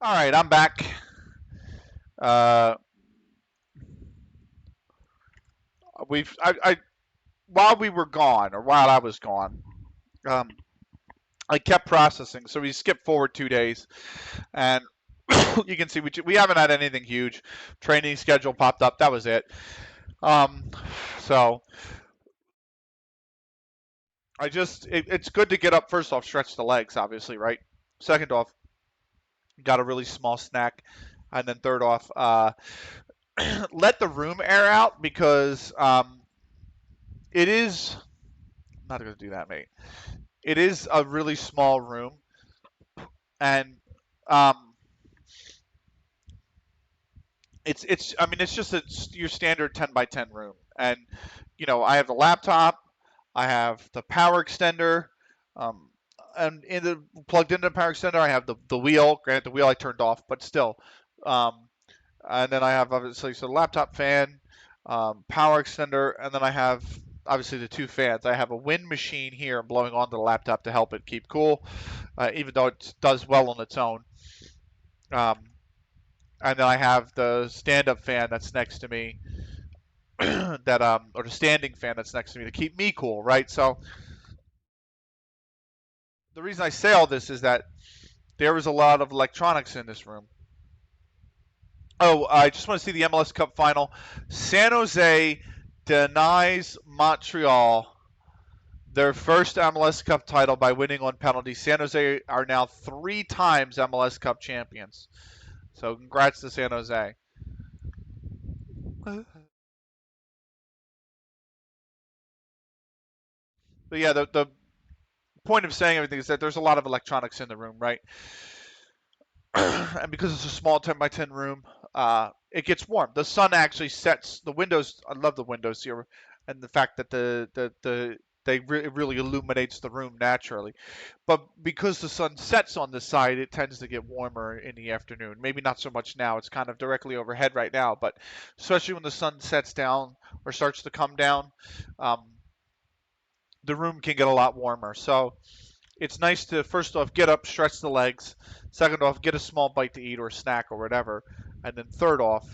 All right, I'm back. While we were gone, or while I was gone, um, I kept processing. So we skipped forward 2 days, and you can see we haven't had anything huge. Training schedule popped up. That was it. Um, so it's good to get up. First off, stretch the legs, obviously, right? Second off, got a really small snack, and then third off, let the room air out because it is. I'm not going to do that, mate. It is a really small room, and um, it's. I mean, it's just your standard 10 by 10 room, and I have the laptop, I have the power extender, um, and plugged into the power extender, I have the wheel. Granted, the wheel I turned off, but still. Um, and then I have obviously the laptop fan, power extender, and then I have obviously the two fans. I have a wind machine here blowing onto the laptop to help it keep cool, even though it does well on its own. Um, and then I have the stand-up fan that's next to me, or the standing fan that's next to me to keep me cool, right? So the reason I say all this is that there was a lot of electronics in this room. Oh, I just want to see the MLS Cup final. San Jose denies Montreal their first MLS Cup title by winning on penalty. San Jose are now 3 times MLS Cup champions. So congrats to San Jose. But yeah, the point of saying everything is that there's a lot of electronics in the room, right? And because it's a small 10 by 10 room, it gets warm. The sun actually sets the windows. I love the windows here, and the fact that it really illuminates the room naturally. But because the sun sets on this side, it tends to get warmer in the afternoon. Maybe not so much now. It's kind of directly overhead right now, but especially when the sun sets down or starts to come down, um, the room can get a lot warmer. So it's nice to first off get up, stretch the legs. Second off, get a small bite to eat or a snack or whatever, and then third off,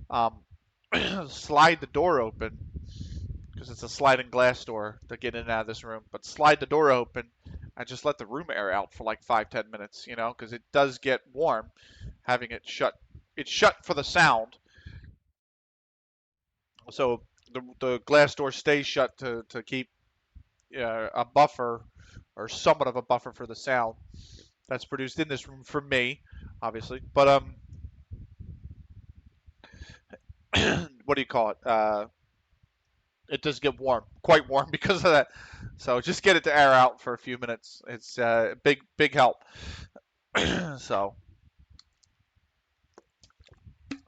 um, slide the door open because it's a sliding glass door to get in and out of this room. But slide the door open and just let the room air out for like 5-10 minutes, because it does get warm having it shut. It's shut for the sound, so the glass door stays shut to keep a buffer or somewhat of a buffer for the sound that's produced in this room for me, obviously. But what do you call it? It does get warm, quite warm because of that. So just get it to air out for a few minutes. It's big help. So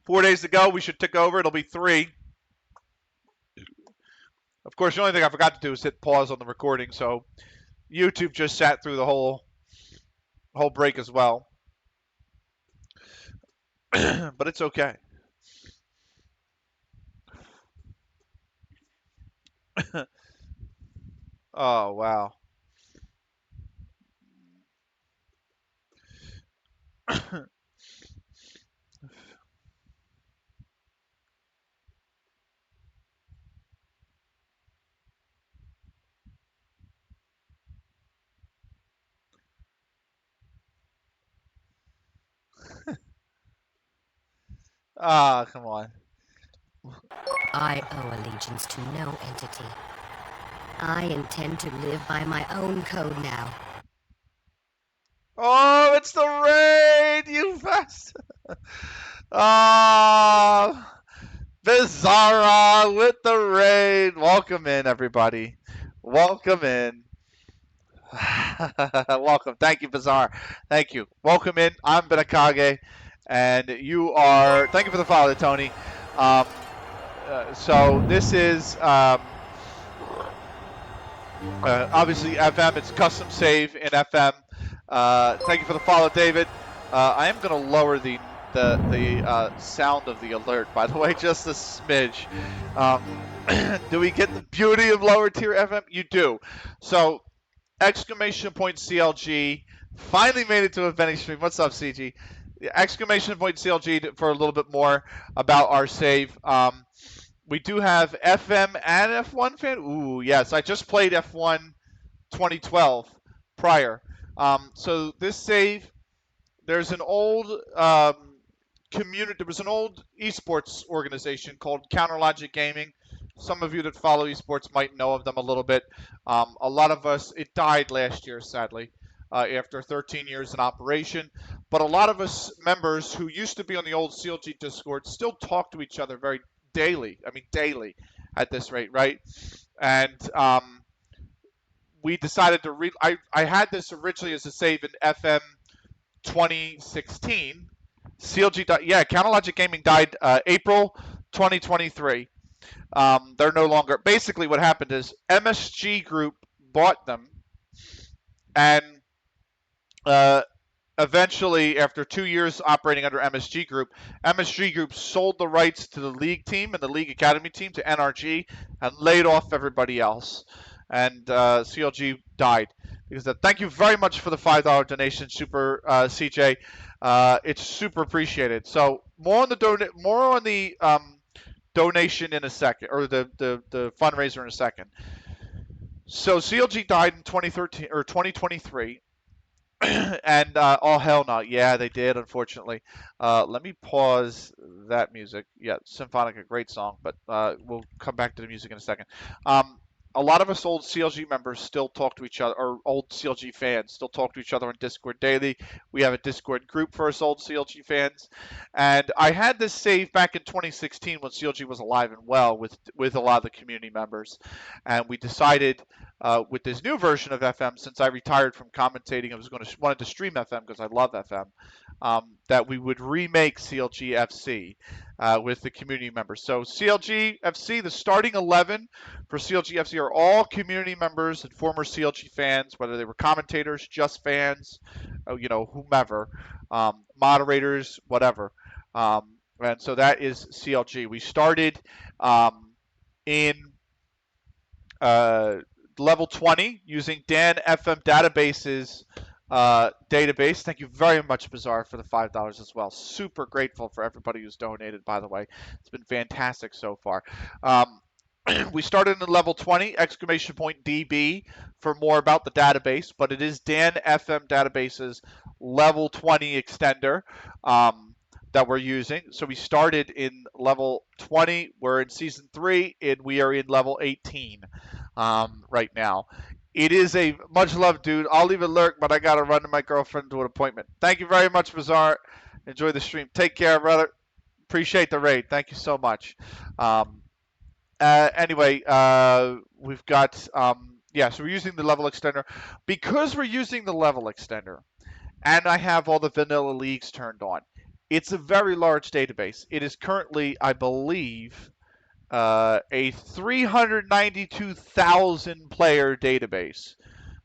4 days to go. We should tick over. It'll be 3. Of course, the only thing I forgot to do is hit pause on the recording. So YouTube just sat through the whole break as well. But it's okay. Oh, wow. Ah, come on. I owe allegiance to no entity. I intend to live by my own code now. Oh, it's the raid, you bastard. Oh, Bizarra with the raid. Welcome in, everybody. Welcome in. Welcome. Thank you, Bizarre. Thank you. Welcome in. I'm Benakage, and you are. Thank you for the follow, Tony. So this is obviously FM. It's custom save in FM. Thank you for the follow, David. I am going to lower the sound of the alert, by the way, just a smidge. Do we get the beauty of lower tier FM? You do. So, exclamation point CLG finally made it to a vending stream. What's up, CG? exclamation point CLG for a little bit more about our save. We do have FM and F1 fan. Ooh, yes, I just played F1 2012 prior. So this save, there's an old community. There was an old esports organization called Counterlogic Gaming. Some of you that follow esports might know of them a little bit. A lot of us, it died last year, sadly, after 13 years in operation. But a lot of us members who used to be on the old CLG Discord still talk to each other very daily. I mean, daily at this rate, right? And we decided to I had this originally as a save in FM 2016. CLG, yeah, Counterlogic Gaming died April 2023. They're no longer. Basically, what happened is MSG Group bought them, and eventually, after 2 years operating under MSG Group sold the rights to the league team and the league academy team to NRG and laid off everybody else. And CLG died. Because thank you very much for the $5 donation, Super CJ. It's super appreciated. So more on the donation in a second, or the fundraiser in a second. So CLG died in 2013 or 2023. And oh hell no, yeah they did, unfortunately. Let me pause that music. Yeah, Symphonica, great song, but we'll come back to the music in a second. A lot of us old CLG members still talk to each other, or old CLG fans still talk to each other on Discord daily. We have a Discord group for us old CLG fans, and I had this save back in 2016 when CLG was alive and well with a lot of the community members, and we decided with this new version of FM, since I retired from commentating, wanted to stream FM because I love FM, that we would remake CLG FC with the community members. So CLG FC, the starting 11 for CLG FC are all community members and former CLG fans, whether they were commentators, just fans, whomever, moderators, whatever. And so that is CLG. We started in level 20 using Dan FM database's database. Thank you very much, Bazaar, for the $5 as well. Super grateful for everybody who's donated, by the way. It's been fantastic so far. We started in level 20, exclamation point DB for more about the database, but it is Dan FM database's level 20 extender that we're using. So we started in level 20. We're in season 3, and we are in level 18 right now. It is a much loved dude. I'll leave it lurk, but I got to run to my girlfriend to an appointment. Thank you very much, Bazaar. Enjoy the stream. Take care, brother. Appreciate the raid. Thank you so much. Anyway, we've got, so we're using the level extender. Because we're using the level extender, and I have all the vanilla leagues turned on, it's a very large database. It is currently, I believe, a 392,000 player database.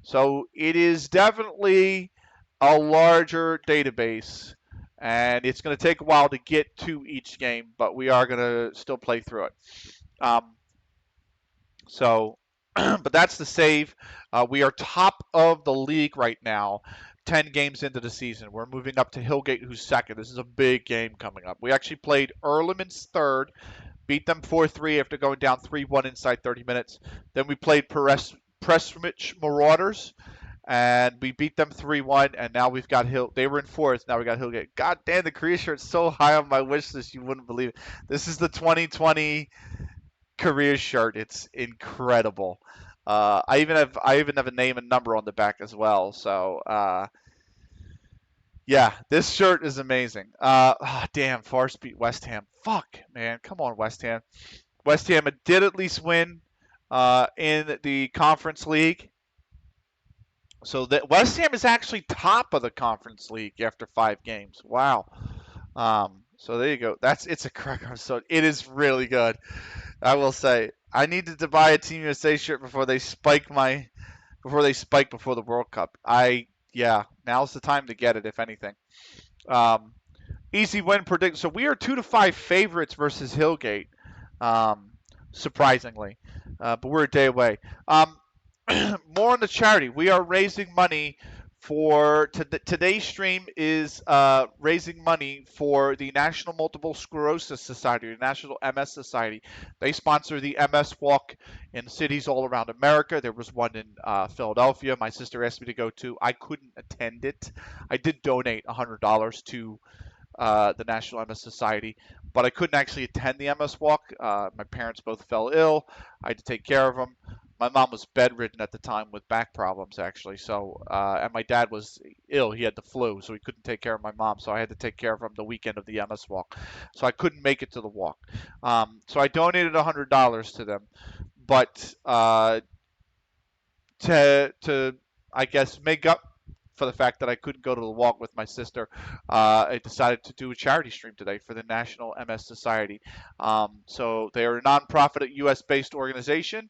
So it is definitely a larger database, and it's going to take a while to get to each game, but we are going to still play through it. But that's the save. We are top of the league right now, 10 games into the season. We're moving up to Hillgate, who's second. This is a big game coming up. We actually played Ehrliman's third, beat them 4-3 after going down 3-1 inside 30 minutes. Then we played Pressmich Marauders, and we beat them 3-1, and now we've got They were in fourth. Now we got Hillgate. God damn, the career shirt's so high on my wish list, you wouldn't believe it. This is the 2020 career shirt. It's incredible. I even have a name and number on the back as well. So yeah, this shirt is amazing. Damn, Forest beat West Ham. Fuck, man, come on, West Ham. West Ham did at least win in the Conference League. So that West Ham is actually top of the Conference League after 5 games. Wow. So there you go. It's a cracker. So it is really good. I will say, I needed to buy a Team USA shirt before they spike before the World Cup. Now's the time to get it, if anything. Easy win predict. So we are 2-5 favorites versus Hillgate, surprisingly, but we're a day away. More on the charity. We are raising money for today's stream is raising money for the National Multiple Sclerosis Society, the National MS Society. They sponsor the MS Walk in cities all around America. There was one in Philadelphia. My sister asked me to go to. I couldn't attend it. I did donate $100 to the National MS Society, but I couldn't actually attend the MS Walk. My parents both fell ill. I had to take care of them. My mom was bedridden at the time with back problems, actually. So, and my dad was ill. He had the flu, so he couldn't take care of my mom. So I had to take care of him the weekend of the MS Walk. So I couldn't make it to the walk. So I donated $100 to them, but to I guess make up for the fact that I couldn't go to the walk with my sister, I decided to do a charity stream today for the National MS Society. So they are a nonprofit, U.S.-based organization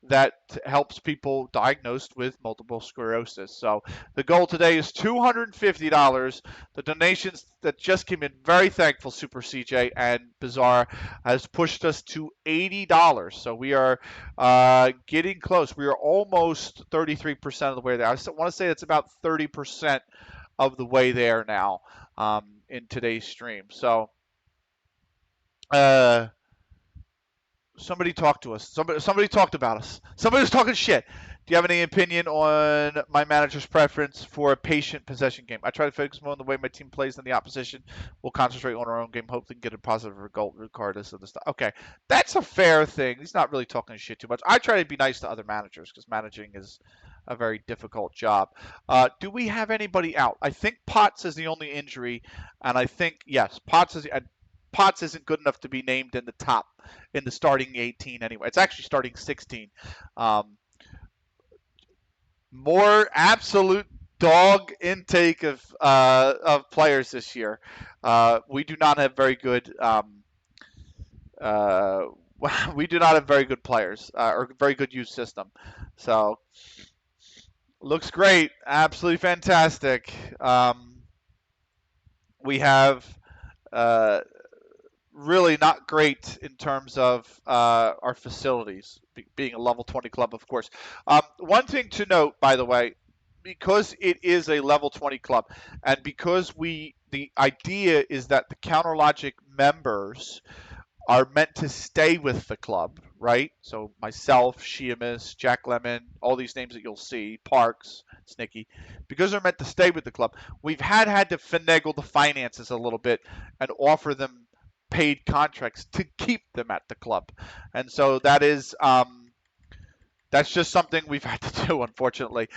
that helps people diagnosed with multiple sclerosis. So the goal today is $250. The donations that just came in, very thankful, Super CJ and Bizarre, has pushed us to $80. So we are getting close. We are almost 33% of the way there. I want to say it's about 30% of the way there now in today's stream. So somebody talked to us. Somebody talked about us. Somebody was talking shit. Do you have any opinion on my manager's preference for a patient possession game? I try to focus more on the way my team plays than the opposition. We'll concentrate on our own game, hopefully get a positive result regardless of the stuff. Okay, that's a fair thing. He's not really talking shit too much. I try to be nice to other managers because managing is a very difficult job. Do we have anybody out? I think Potts is the only injury, and I think, yes, Potts isn't good enough to be named in the starting 18 anyway. It's actually starting 16. More absolute dog intake of players this year. We do not have very good we do not have very good players or very good youth system. So looks great, absolutely fantastic. We have really not great in terms of our facilities, being a level 20 club, of course. One thing to note, by the way, because it is a level 20 club, and because the idea is that the CounterLogic members are meant to stay with the club, right? So myself, Sheamus, Jack Lemon, all these names that you'll see, Parks, Snicky, because they're meant to stay with the club, we've had to finagle the finances a little bit and offer them paid contracts to keep them at the club. And so that's just something we've had to do, unfortunately.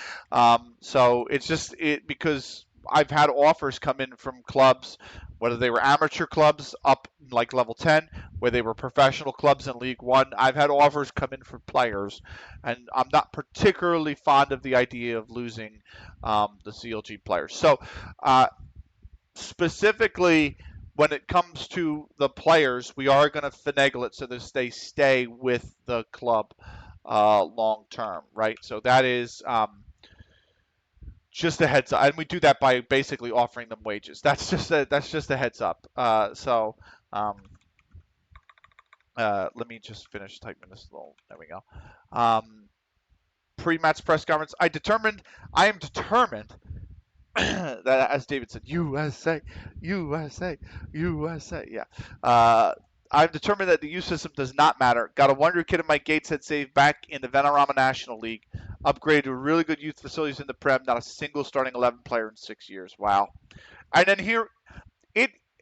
So it's just because I've had offers come in from clubs, whether they were amateur clubs up like level 10, where they were professional clubs in League One. I've had offers come in for players, and I'm not particularly fond of the idea of losing the CLG players. So specifically, when it comes to the players, we are going to finagle it so that they stay with the club long term, right? So that is just a heads up, and we do that by basically offering them wages. That's just a heads up. Let me just finish typing this little. There we go. Pre-match press conference. I am determined that, as David said, USA, USA, USA. Yeah. I'm determined that the youth system does not matter. Got a wonder kid in my Gateshead save back in the Venorama National League. Upgraded to really good youth facilities in the Prem. Not a single starting 11 player in 6 years. Wow. And then here,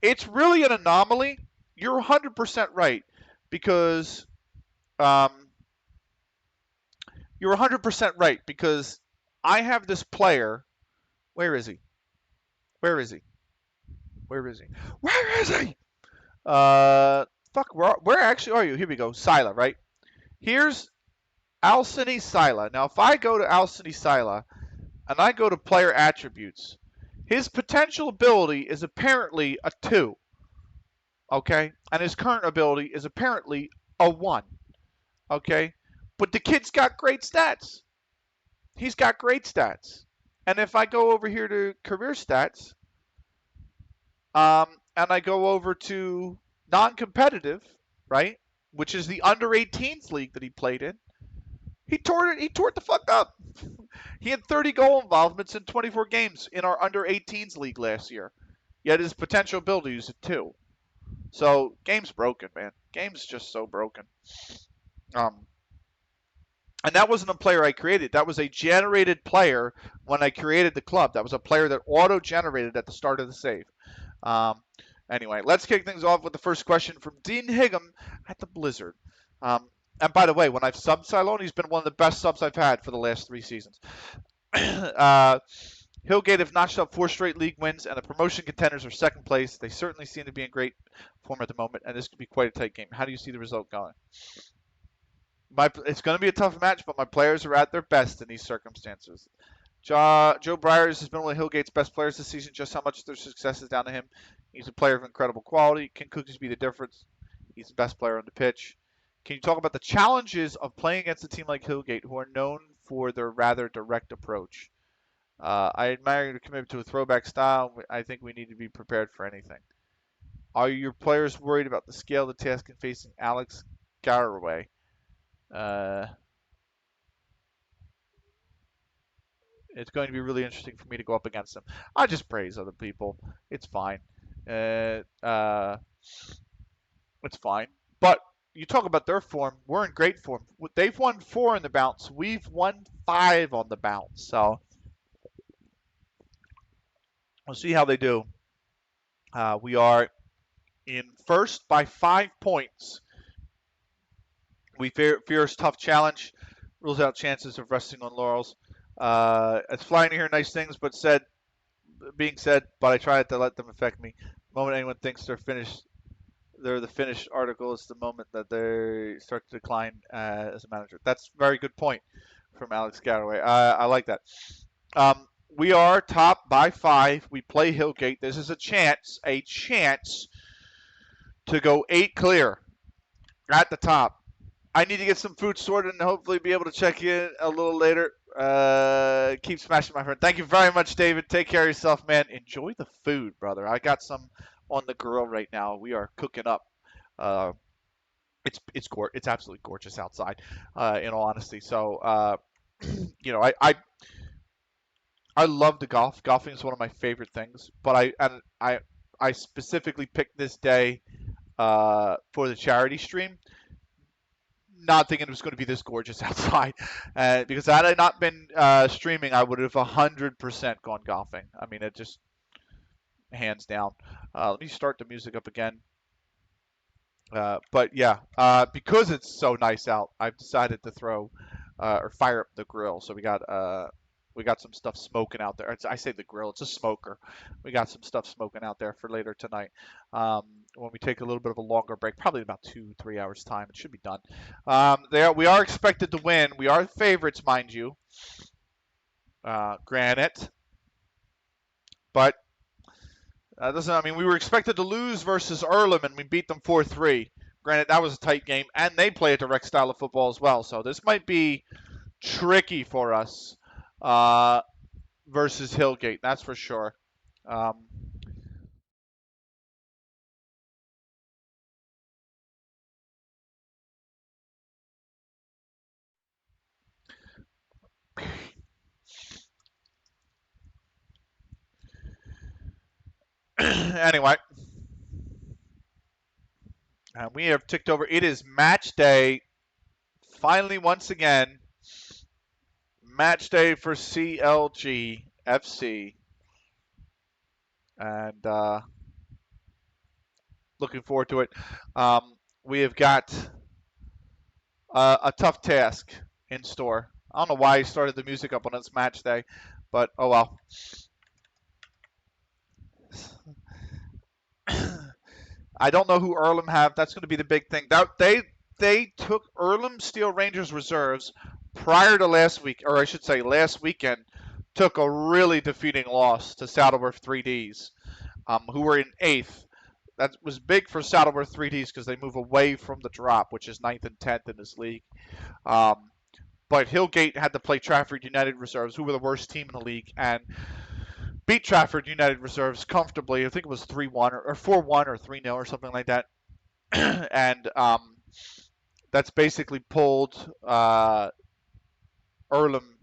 it's really an anomaly. You're 100% right because you're 100% right because I have this player. Where is he? Where is he? Where is he? Where is he? Where actually are you? Here we go. Sila, right? Here's Alcini Sila. Now, if I go to Alcini Sila and I go to player attributes, his potential ability is apparently a 2. Okay? And his current ability is apparently a 1. Okay? But the kid's got great stats. He's got great stats. And if I go over here to career stats, and I go over to non-competitive, right, which is the under 18s league that he played in, He tore it the fuck up. He had 30 goal involvements in 24 games in our under 18s league last year. Yet his potential abilities at 2. So game's broken, man. Game's just so broken. Um, and that wasn't a player I created. That was a generated player when I created the club. That was a player that auto-generated at the start of the save. Um, anyway, let's kick things off with the first question from Dean Higham at the Blizzard. And by the way, when I've subbed Cylone, he's been one of the best subs I've had for the last 3 seasons. Hillgate have notched up 4 straight league wins, and the promotion contenders are second place. They certainly seem to be in great form at the moment, and this could be quite a tight game. How do you see the result going? It's going to be a tough match, but my players are at their best in these circumstances. Joe Briers has been one of Hillgate's best players this season. Just how much of their success is down to him. He's a player of incredible quality. Can Cookies be the difference? He's the best player on the pitch. Can you talk about the challenges of playing against a team like Hillgate, who are known for their rather direct approach? I admire your commitment to a throwback style. I think we need to be prepared for anything. Are your players worried about the scale of the task in facing Alex Garraway? It's going to be really interesting for me to go up against him. I just praise other people. It's fine. It's fine. But you talk about their form. We're in great form. They've won 4 in the bounce. We've won 5 on the bounce. So we'll see how they do. We are in first by 5 points. We fierce tough challenge. Rules out chances of resting on laurels. It's flying to hear nice things, but being said, but I try to let them affect me. The moment anyone thinks they're the finished article is the moment that they start to decline as a manager. That's a very good point from Alex Garraway. I like that. We are top by 5. We play Hillgate. This is a chance to go 8 clear at the top. I need to get some food sorted and hopefully be able to check in a little later. Keep smashing, my friend. Thank you very much, David. Take care of yourself, man. Enjoy the food, brother. I got some on the grill right now. We are cooking up. It's absolutely gorgeous outside, in all honesty. So, you know, I love to golf. Golfing is one of my favorite things. But I specifically picked this day for the charity stream, not thinking it was going to be this gorgeous outside. Because had I not been streaming, I would have 100% gone golfing. I mean, it just hands down. Let me start the music up again. But yeah, because it's so nice out, I've decided to throw or fire up the grill. So we got some stuff smoking out there. I say the grill, it's a smoker. We got some stuff smoking out there for later tonight. When we take a little bit of a longer break, probably about 2-3 hours time, it should be done. We are expected to win. We are favorites, mind you. Granted, but doesn't. I mean, we were expected to lose versus Earlham, and we beat them 4-3. Granted, that was a tight game, and they play a direct style of football as well. So this might be tricky for us versus Hillgate. That's for sure. Anyway, we have ticked over. It is match day. Finally, once again, match day for CLG FC. And looking forward to it. We have got a tough task in store. I don't know why I started the music up on its match day, but oh well. I don't know who Earlham have. That's going to be the big thing. They took Earlham Steel Rangers reserves prior to last week, or I should say last weekend, took a really defeating loss to Saddleworth 3Ds, who were in 8th. That was big for Saddleworth 3Ds because they move away from the drop, which is 9th and 10th in this league. But Hillgate had to play Trafford United reserves, who were the worst team in the league, and beat Trafford United reserves comfortably. I think it was 3-1 or 4-1 or 3-0 or something like that. And that's basically pulled Earlham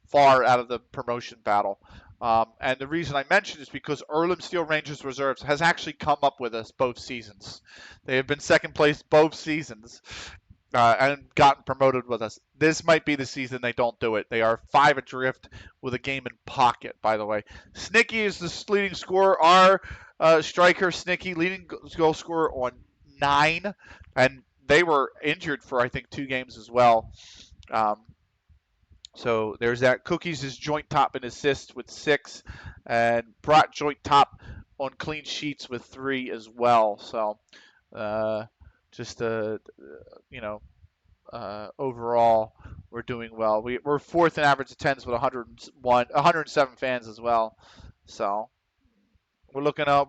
far out of the promotion battle. And the reason I mention is because Earlham Steel Rangers Reserves has actually come up with us both seasons. They have been second place both seasons and gotten promoted with us. This might be the season they don't do it. They are 5 adrift with a game in pocket, by the way. Snicky is the leading scorer. Our striker, Snicky, leading goal scorer on 9. And they were injured for, I think, 2 games as well. So there's that. Cookies is joint top in assists with 6, and Brat joint top on clean sheets with 3 as well. So overall we're doing well. We're 4th in average attendance with 107 fans as well. So we're looking all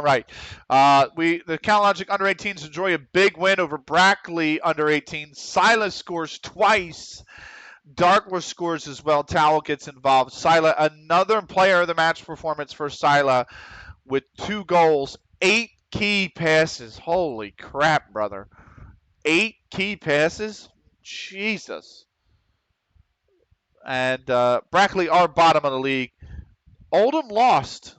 right. The CalLogic under 18s enjoy a big win over Brackley under 18s. Silas scores twice. Darkler scores as well. Towel gets involved. Sila, another player of the match performance for Sila with 2 goals, 8 key passes. Holy crap, brother. 8 key passes? Jesus. And Brackley are bottom of the league. Oldham lost.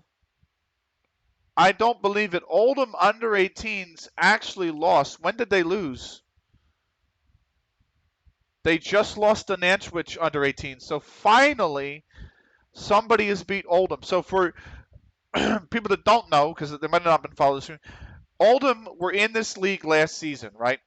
I don't believe it. Oldham under 18s actually lost. When did they lose? They just lost to Nantwich under 18. So finally, somebody has beat Oldham. So for people that don't know, because they might not have been following this, Oldham were in this league last season, right?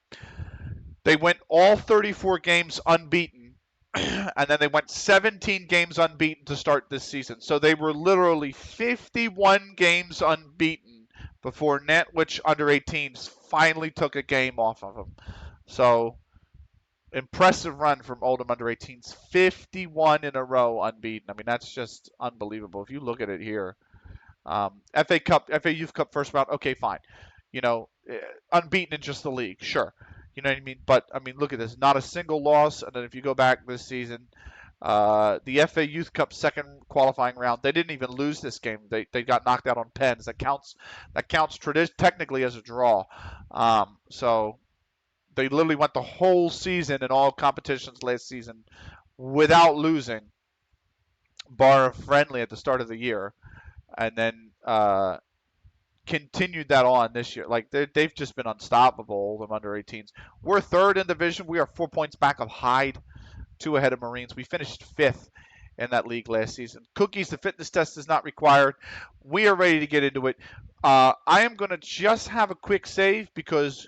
They went all 34 games unbeaten, and then they went 17 games unbeaten to start this season. So they were literally 51 games unbeaten before Nantwich under 18s finally took a game off of them. So impressive run from Oldham under 18s, 51 in a row unbeaten. I mean, that's just unbelievable. If you look at it here, FA Youth Cup first round, okay, fine. Unbeaten in just the league, sure. You know what I mean? But I mean, look at this, not a single loss. And then if you go back this season, the FA Youth Cup second qualifying round, they didn't even lose this game. They got knocked out on pens. That counts technically as a draw. So they literally went the whole season in all competitions last season without losing, bar a friendly at the start of the year, and then continued that on this year. Like they've just been unstoppable, them under 18s. We're 3rd in division. We are 4 points back of Hyde, 2 ahead of Marines. We finished 5th in that league last season. Cookies, the fitness test is not required. We are ready to get into it. I am going to just have a quick save because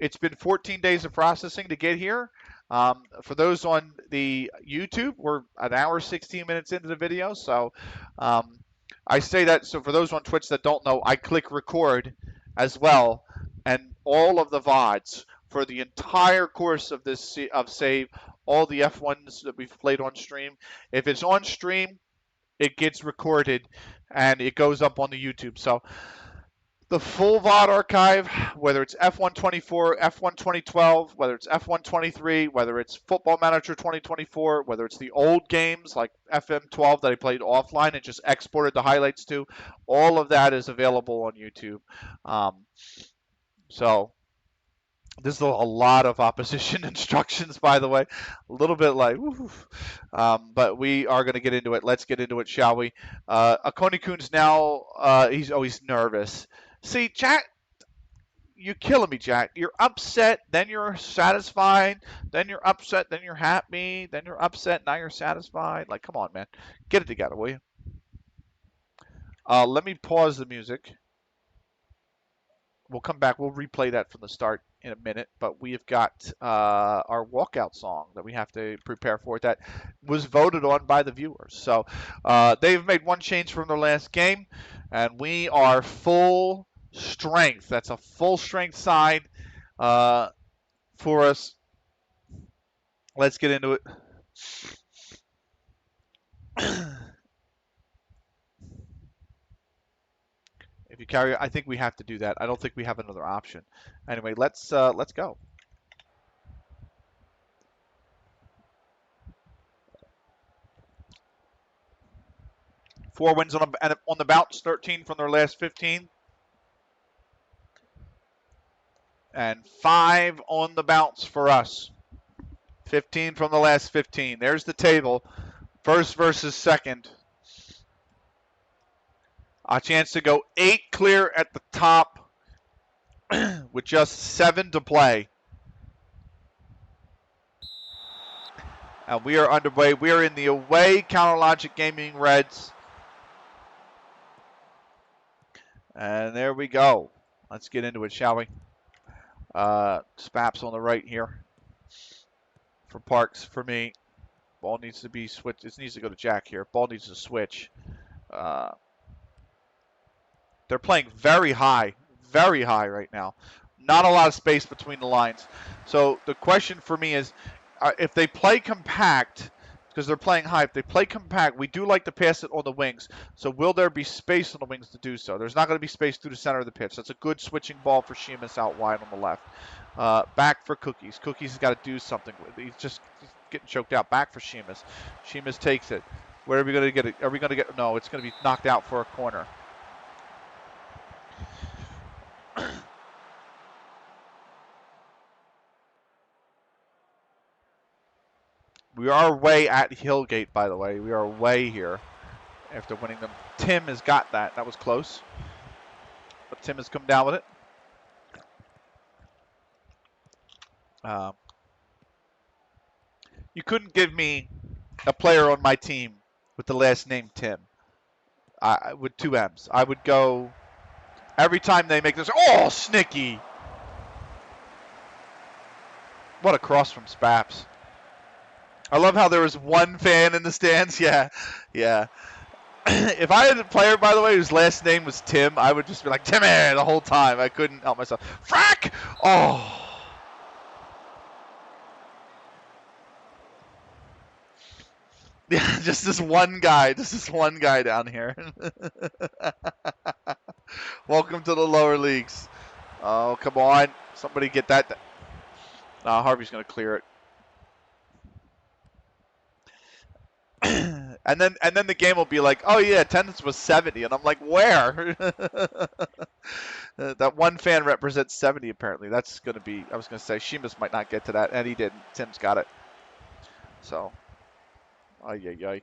it's been 14 days of processing to get here. For those on the YouTube, we're an hour, 16 minutes into the video. So I say that. So for those on Twitch that don't know, I click record as well. And all of the VODs for the entire course of this save, all the F1s that we've played on stream. If it's on stream, it gets recorded and it goes up on the YouTube. So the full VOD archive, whether it's F1 24, F1 2012, whether it's F1 23, whether it's Football Manager 2024, whether it's the old games like FM 12 that I played offline and just exported the highlights to, all of that is available on YouTube. So this is a lot of opposition instructions, by the way. A little bit like, but we are going to get into it. Let's get into it, shall we? Akoni-kun's now, he's nervous. See, Jack, you're killing me, Jack. You're upset, then you're satisfied, then you're upset, then you're happy, then you're upset, now you're satisfied. Like, come on, man. Get it together, will you? Let me pause the music. We'll come back. We'll replay that from the start in a minute, but we have got our walkout song that we have to prepare for that was voted on by the viewers. So they've made one change from their last game, and we are full strength. That's a full strength side for us. Let's get into it. If you carry, I think we have to do that. I don't think we have another option. Anyway, let's go. Four wins on the bounce, 13 from their last 15. And 5 on the bounce for us. 15 from the last 15. There's the table. First versus second. A chance to go 8 clear at the top with just 7 to play. And we are underway. We are in the away Counter Logic Gaming Reds. And there we go. Let's get into it, shall we? Spaps on the right here. For Parks, for me. Ball needs to be switched. It needs to go to Jack here. Ball needs to switch. They're playing very high right now. Not a lot of space between the lines. So the question for me is, if they play compact, because they're playing high, if they play compact, we do like to pass it on the wings. So will there be space on the wings to do so? There's not going to be space through the center of the pitch. That's a good switching ball for Sheamus out wide on the left. Back for Cookies. Cookies has got to do something. He's just getting choked out. Back for Sheamus. Sheamus takes it. Where are we going to get it? Are we going to get? No, it's going to be knocked out for a corner. We are away at Hillgate, by the way. We are away here after winning them. Tim has got that. That was close. But Tim has come down with it. You couldn't give me a player on my team with the last name Tim. With 2 M's. I would go every time they make this. Oh, Snicky! What a cross from Spaps. I love how there was 1 fan in the stands. Yeah. If I had a player, by the way, whose last name was Tim, I would just be like, Timmy, the whole time. I couldn't help myself. Frack! Oh. Yeah, just this one guy. Just this one guy down here. Welcome to the lower leagues. Oh, come on. Somebody get that. Harvey's going to clear it. And then the game will be like, oh yeah, attendance was 70, and I'm like, where? That 1 fan represents 70 apparently. That's gonna be. I was gonna say Sheamus might not get to that, and he didn't. Tim's got it. So, ay.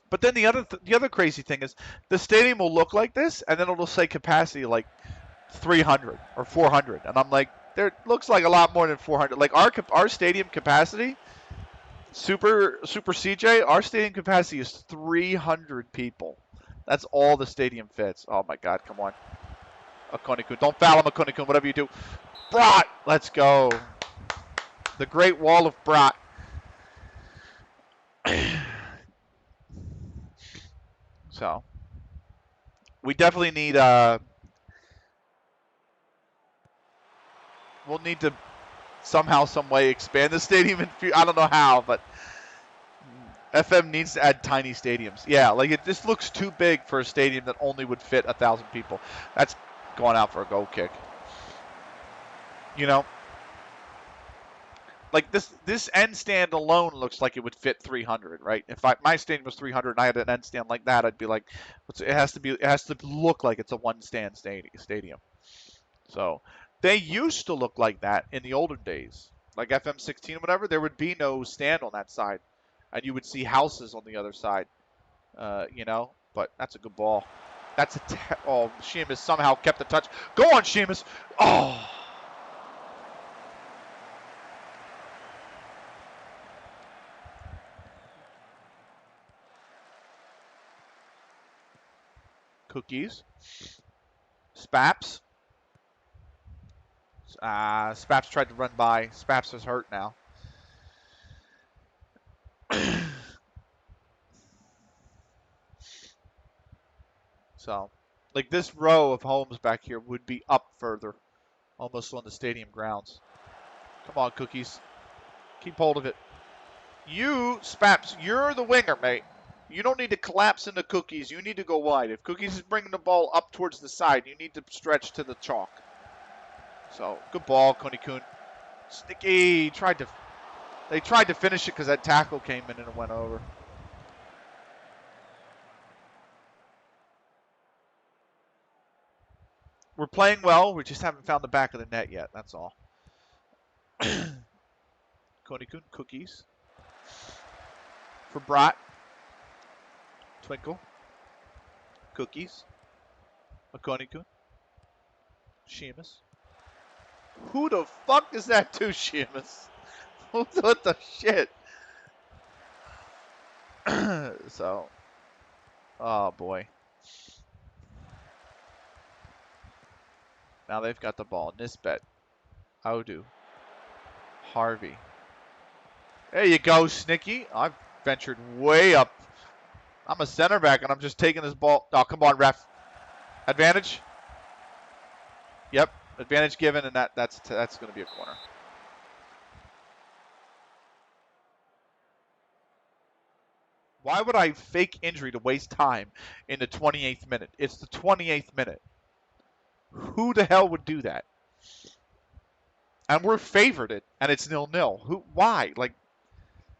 But then the other crazy thing is the stadium will look like this, and then it'll say capacity like 300 or 400, and I'm like, there looks like a lot more than 400. Like our stadium capacity. Super CJ, our stadium capacity is 300 people. That's all the stadium fits. Oh my God, come on. Akone-kun. Don't foul him, Akone-kun, whatever you do. Brat! Let's go. The Great Wall of Brat. So, we definitely need, we'll need to somehow, some way expand the stadium. I don't know how, but FM needs to add tiny stadiums. Yeah, like it just looks too big for a stadium that only would fit 1,000 people. That's going out for a goal kick. You know, like this end stand alone looks like it would fit 300, right? If my stadium was 300 and I had an end stand like that, I'd be like, it has to look like it's a one stand stadium. So they used to look like that in the older days, like FM16 or whatever. There would be no stand on that side, and you would see houses on the other side. You know, but that's a good ball. That's oh, Sheamus somehow kept the touch. Go on, Sheamus. Oh. Cookies. Spaps. Spaps tried to run by. Spaps is hurt now. So, like this row of homes back here would be up further, almost on the stadium grounds. Come on, Cookies. Keep hold of it. You, Spaps, you're the winger, mate. You don't need to collapse into Cookies. You need to go wide. If Cookies is bringing the ball up towards the side, you need to stretch to the chalk. So, good ball, Akone-kun. Sticky. They tried to finish it because that tackle came in and it went over. We're playing well. We just haven't found the back of the net yet. That's all. Konikun, cookies. For Brat. Twinkle. Cookies. Konikun. Sheamus. Who the fuck is that to, Sheamus? What the shit? So, oh boy. Now they've got the ball. Nisbet. Odu. Harvey. There you go, Snicky. I've ventured way up. I'm a center back, and I'm just taking this ball. Oh, come on, ref. Advantage? Yep. Advantage given, and that's going to be a corner. Why would I fake injury to waste time in the 28th minute? It's the 28th minute. Who the hell would do that? And we're favored it, and it's 0-0. Who? Why? Like,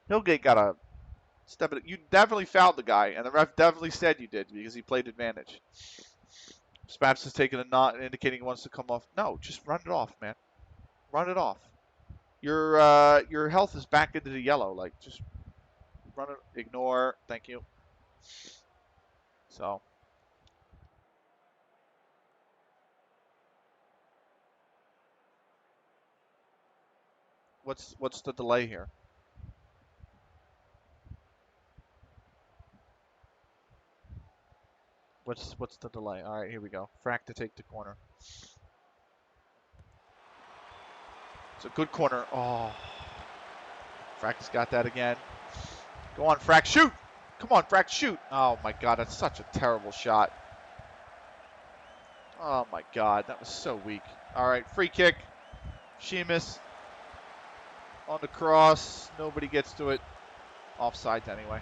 Hillgate got a step it. You definitely fouled the guy, and the ref definitely said you did because he played advantage. Spaps is taking a knot, indicating he wants to come off. No, just run it off, man. Run it off. Your health is back into the yellow. Like, just run it. Ignore. Thank you. So. What's the delay here? What's the delay? All right, here we go. Frack to take the corner. It's a good corner. Oh. Frack has got that again. Go on, Frack, shoot! Come on, Frack, shoot! Oh my God, that's such a terrible shot. Oh my God, that was so weak. All right, free kick. Sheamus on the cross. Nobody gets to it. Offsides anyway.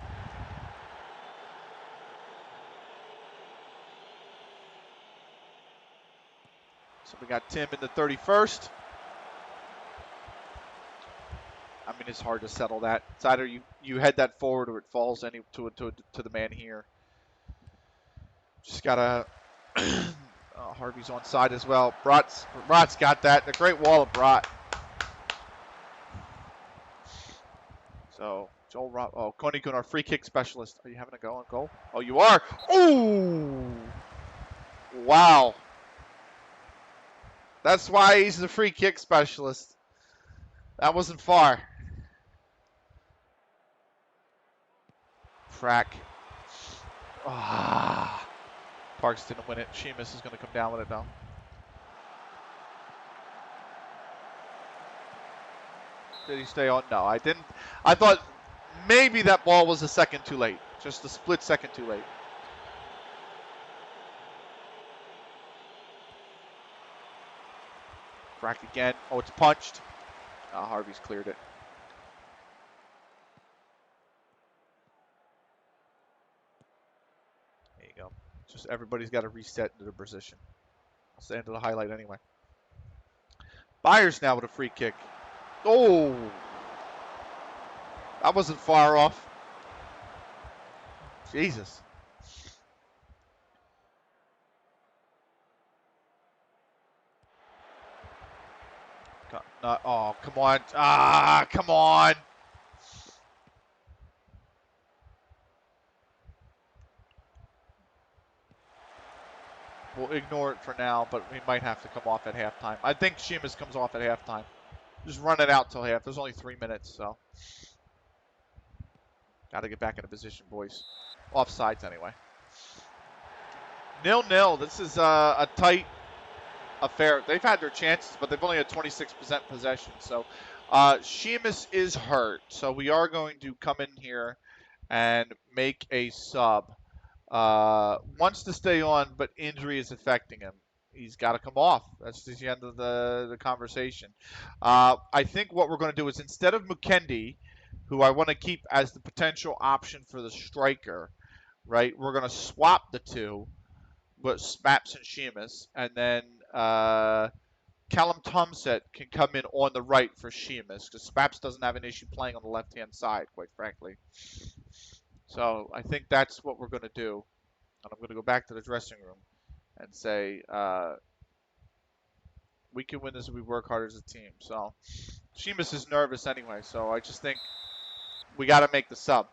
So we got Tim in the 31st. I mean, it's hard to settle that. It's either you head that forward or it falls to the man here. Just gotta. Harvey's on side as well. Brat's got that. A great wall of Brat. So Joel Rob. Oh, Konikun, our free kick specialist. Are you having a go on goal? Oh, you are. Ooh. Wow. That's why he's the free kick specialist. That wasn't far. Frack. Ah. Parks didn't win it. Sheamus is going to come down with it now. Did he stay on? No, I didn't. I thought maybe that ball was a second too late. Just a split second too late. Frack again. Oh, it's punched. Harvey's cleared it. There you go. Just everybody's got to reset into their position. I'll stay into the highlight anyway. Byers now with a free kick. Oh! That wasn't far off. Jesus. Oh, come on. Come on. We'll ignore it for now, but we might have to come off at halftime. I think Sheamus comes off at halftime. Just run it out till half. There's only 3 minutes, so. Got to get back into position, boys. Offsides anyway. 0-0. This is a tight affair. They've had their chances, but they've only had 26% possession. So Sheamus is hurt. So we are going to come in here and make a sub. Wants to stay on, but injury is affecting him. He's got to come off. That's the end of the conversation. I think what we're going to do is instead of Mukendi, who I want to keep as the potential option for the striker, right, we're going to swap the two, but Spaps and Sheamus, and then Callum Tumset can come in on the right for Sheamus, because Spaps doesn't have an issue playing on the left-hand side, quite frankly. So I think that's what we're going to do. And I'm going to go back to the dressing room and say, we can win this if we work hard as a team. So Sheamus is nervous anyway, so I just think we got to make the sub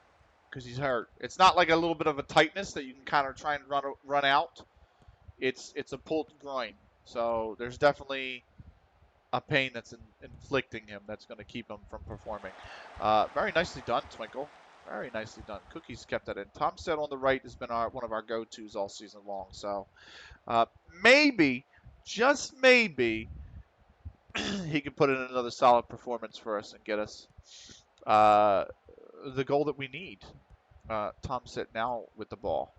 because he's hurt. It's not like a little bit of a tightness that you can kind of try and run out. It's a pulled groin, so there's definitely a pain that's inflicting him that's going to keep him from performing. Very nicely done, Twinkle. Very nicely done. Cookies kept that in. Tomstead on the right has been one of our go-tos all season long. So maybe, just maybe, he can put in another solid performance for us and get us the goal that we need. Tomstead now with the ball.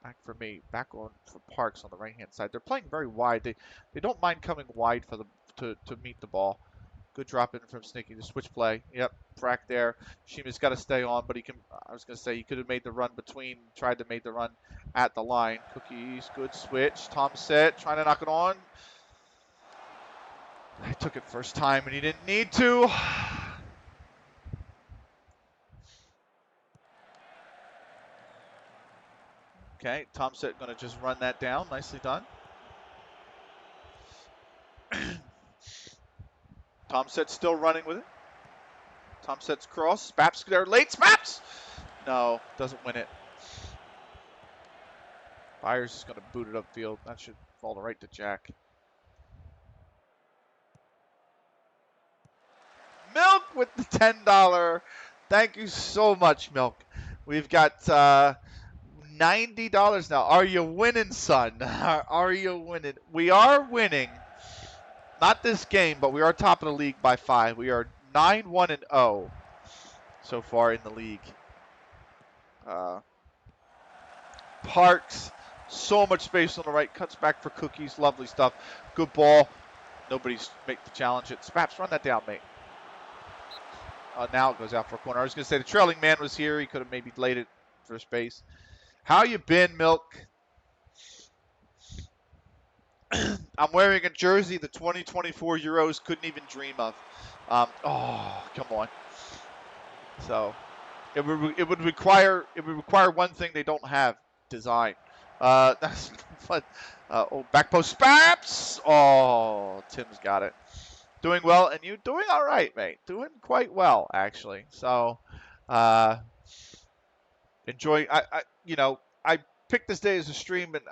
Back for me. Back on for Parks on the right-hand side. They're playing very wide. They don't mind coming wide for to meet the ball. Good drop in from Sneaky. The switch play. Yep, Frack there. Sheamus got to stay on, but he can. I was going to say he could have made the run between. Tried to make the run at the line. Cookies. Good switch. Tomstead trying to knock it on. I took it first time and he didn't need to. Okay, Tomstead going to just run that down. Nicely done. Tomstead still running with it. Tomstead's cross. Spaps there late. Spaps! No, doesn't win it. Byers is going to boot it upfield. That should fall right to Jack. Milk with the $10. Thank you so much, Milk. We've got $90 now. Are you winning, son? Are you winning? We are winning. Not this game, but we are top of the league by 5. We are 9-1-0 so far in the league. Parks, so much space on the right. Cuts back for Cookies. Lovely stuff. Good ball. Nobody's make the challenge it. Spaps, run that down, mate. Now it goes out for a corner. I was going to say the trailing man was here. He could have maybe laid it for space. How you been, Milk? I'm wearing a jersey the 2024 Euros couldn't even dream of. Oh, come on. So it would require one thing they don't have: design. That's fun. Back post Spaps. Oh, Tim's got it. Doing well, and you doing all right, mate. Doing quite well, actually. So, enjoy. I picked this day as a stream, and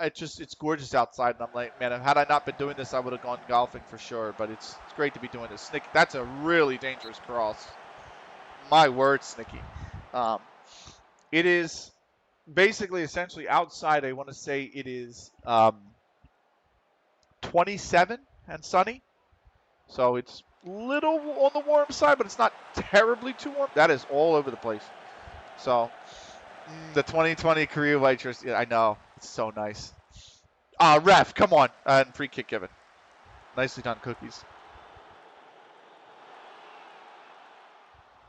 it's gorgeous outside, and I'm like, man, had I not been doing this, I would have gone golfing for sure. But it's great to be doing this. Nick, that's a really dangerous cross. My word, Snicky. It is basically essentially outside. I want to say it is 27 and sunny. So it's little on the warm side, but it's not terribly too warm. That is all over the place. So the 2020 Korea white jersey, yeah, I know. It's so nice. Ref, come on. And free kick given. Nicely done, Cookies.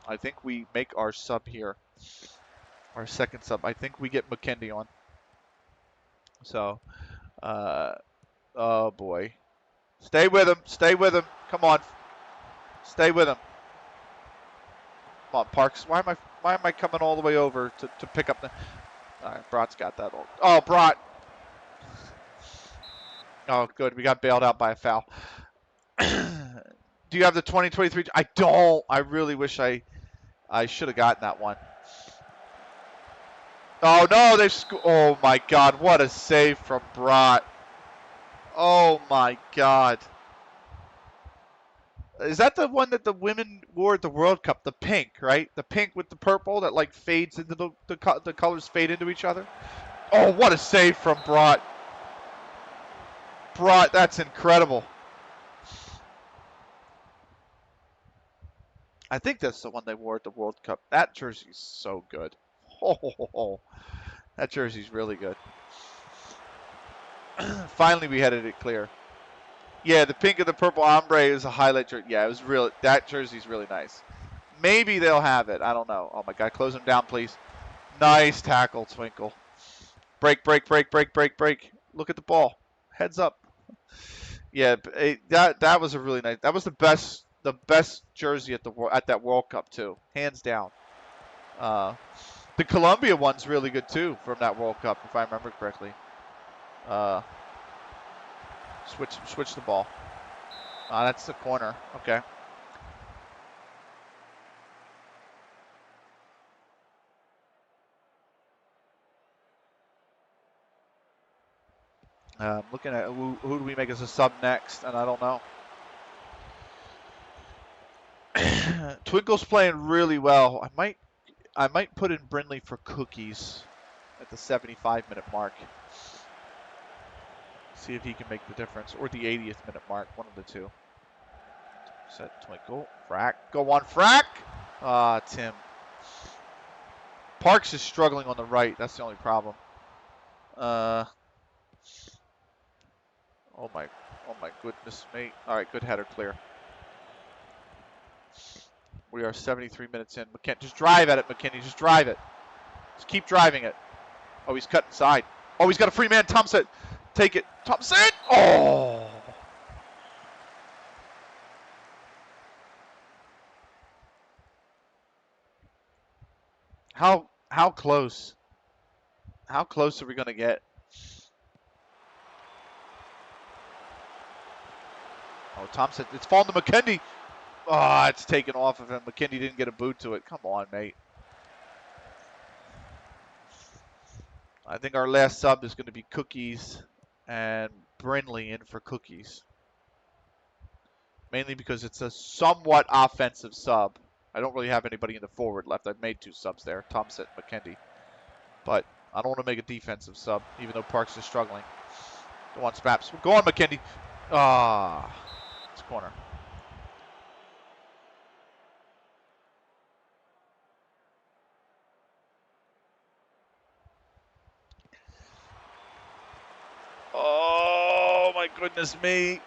I think we make our sub here. Our second sub. I think we get McKendy on. So, oh boy. Stay with him. Stay with him. Come on. Stay with him. Come on, Parks. Why am I coming all the way over to pick up the... All right, Brat's got that. Oh, Brat. Oh, good. We got bailed out by a foul. Do you have the 2023? I don't. I really wish I should have gotten that one. Oh, no. Oh, my God. What a save from Brat. Oh, my God. Is that the one that the women wore at the World Cup? The pink, right? The pink with the purple that, like, fades into the colors fade into each other? Oh, what a save from Brat. Brat, that's incredible. I think that's the one they wore at the World Cup. That jersey's so good. Oh, that jersey's really good. Finally, we headed it clear. Yeah, the pink and the purple ombre is a highlight jersey. Yeah, it was real. That jersey's really nice. Maybe they'll have it. I don't know. Oh, my God. Close him down, please. Nice tackle, Twinkle. Break, break, break, break, break, break. Look at the ball. Heads up. Yeah, that was a really nice. That was the best jersey at that World Cup too, hands down. The Colombia one's really good too from that World Cup, if I remember correctly. Switch the ball. That's the corner. Okay. Looking at who do we make as a sub next, and I don't know. Twinkle's playing really well. I might put in Brindley for Cookies at the 75-minute mark. See if he can make the difference, or the 80th minute mark, one of the two. Set Twinkle, Frack, go on Frack. Tim. Parks is struggling on the right. That's the only problem. Oh my goodness, mate. All right, good header, clear. We are 73 minutes in. McKenny, just drive at it, McKinney. Just drive it. Just keep driving it. Oh, he's cut inside. Oh, he's got a free man. Thompson, take it. Thompson. Oh. How close? How close are we gonna get? Oh, Thompson. It's falling to McKendy. Oh, it's taken off of him. McKendy didn't get a boot to it. Come on, mate. I think our last sub is going to be Cookies and Brindley in for Cookies. Mainly because it's a somewhat offensive sub. I don't really have anybody in the forward left. I've made 2 subs there, Thompson and McKendy. But I don't want to make a defensive sub, even though Parks is struggling. Go on, Spaps. Go on, McKendy. It's corner. Oh, my goodness me.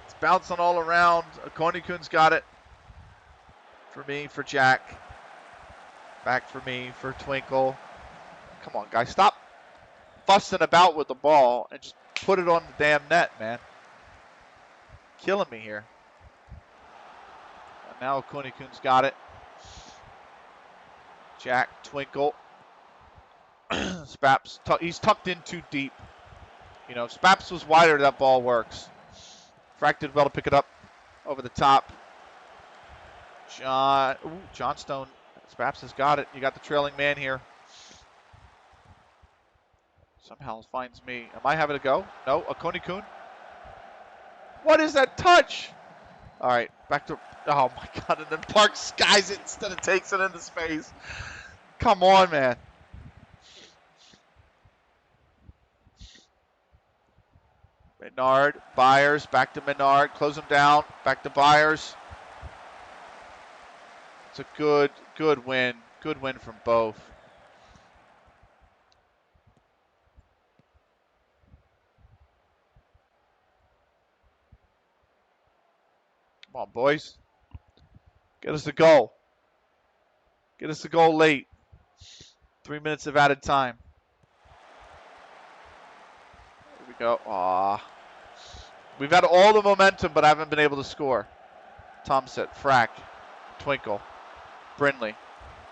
It's bouncing all around. Koniku's got it. For me, for Jack. Back for me, for Twinkle. Come on, guys. Stop fussing about with the ball and just put it on the damn net, man. Killing me here. And now Koniku's got it. Jack, Twinkle. Spaps, he's tucked in too deep. You know, if Spaps was wider, that ball works. Frack did well to pick it up over the top. Johnstone. Spaps has got it. You got the trailing man here. Somehow finds me. Am I having to go? No, Koniku's. What is that touch? All right, back to. Oh my God! And then Park skies it instead of takes it into space. Come on, man. Menard, Byers, back to Menard, close him down, back to Byers. It's a good win. Good win from both. Come on, boys. Get us the goal. Get us the goal late. 3 minutes of added time. Here we go. Aw. We've had all the momentum, but I haven't been able to score. Thompson, Frack, Twinkle, Brindley.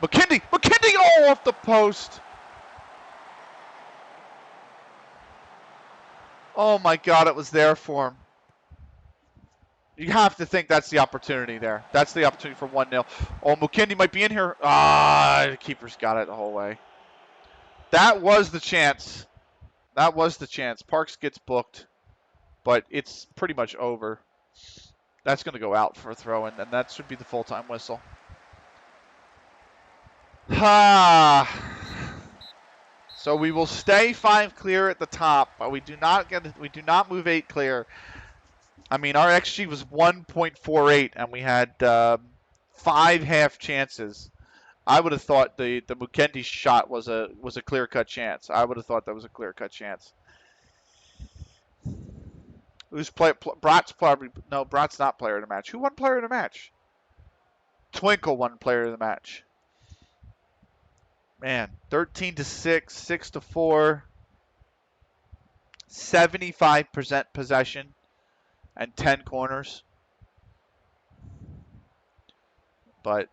McKendy! Oh, off the post. Oh my God, it was there for him. You have to think that's the opportunity there. That's the opportunity for 1-0. Oh, McKendy might be in here. The keeper's got it the whole way. That was the chance. That was the chance. Parks gets booked, but it's pretty much over. That's going to go out for a throw-in, and that should be the full-time whistle. So we will stay 5 clear at the top, but we do not move 8 clear. I mean, our XG was 1.48, and we had 5 half chances. I would have thought the McKendy shot was a clear-cut chance. I would have thought that was a clear-cut chance. Who's Brat's probably no. Brat's not player of the match. Who won player of the match? Twinkle won player of the match. Man, 13-6, 6-4, 75% possession, and 10 corners. But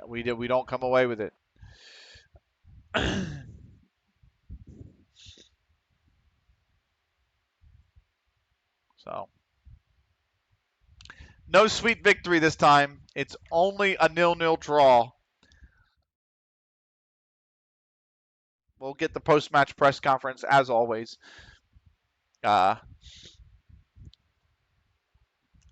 we don't come away with it. So No sweet victory this time. It's only a 0-0 draw. We'll get the post-match press conference as always.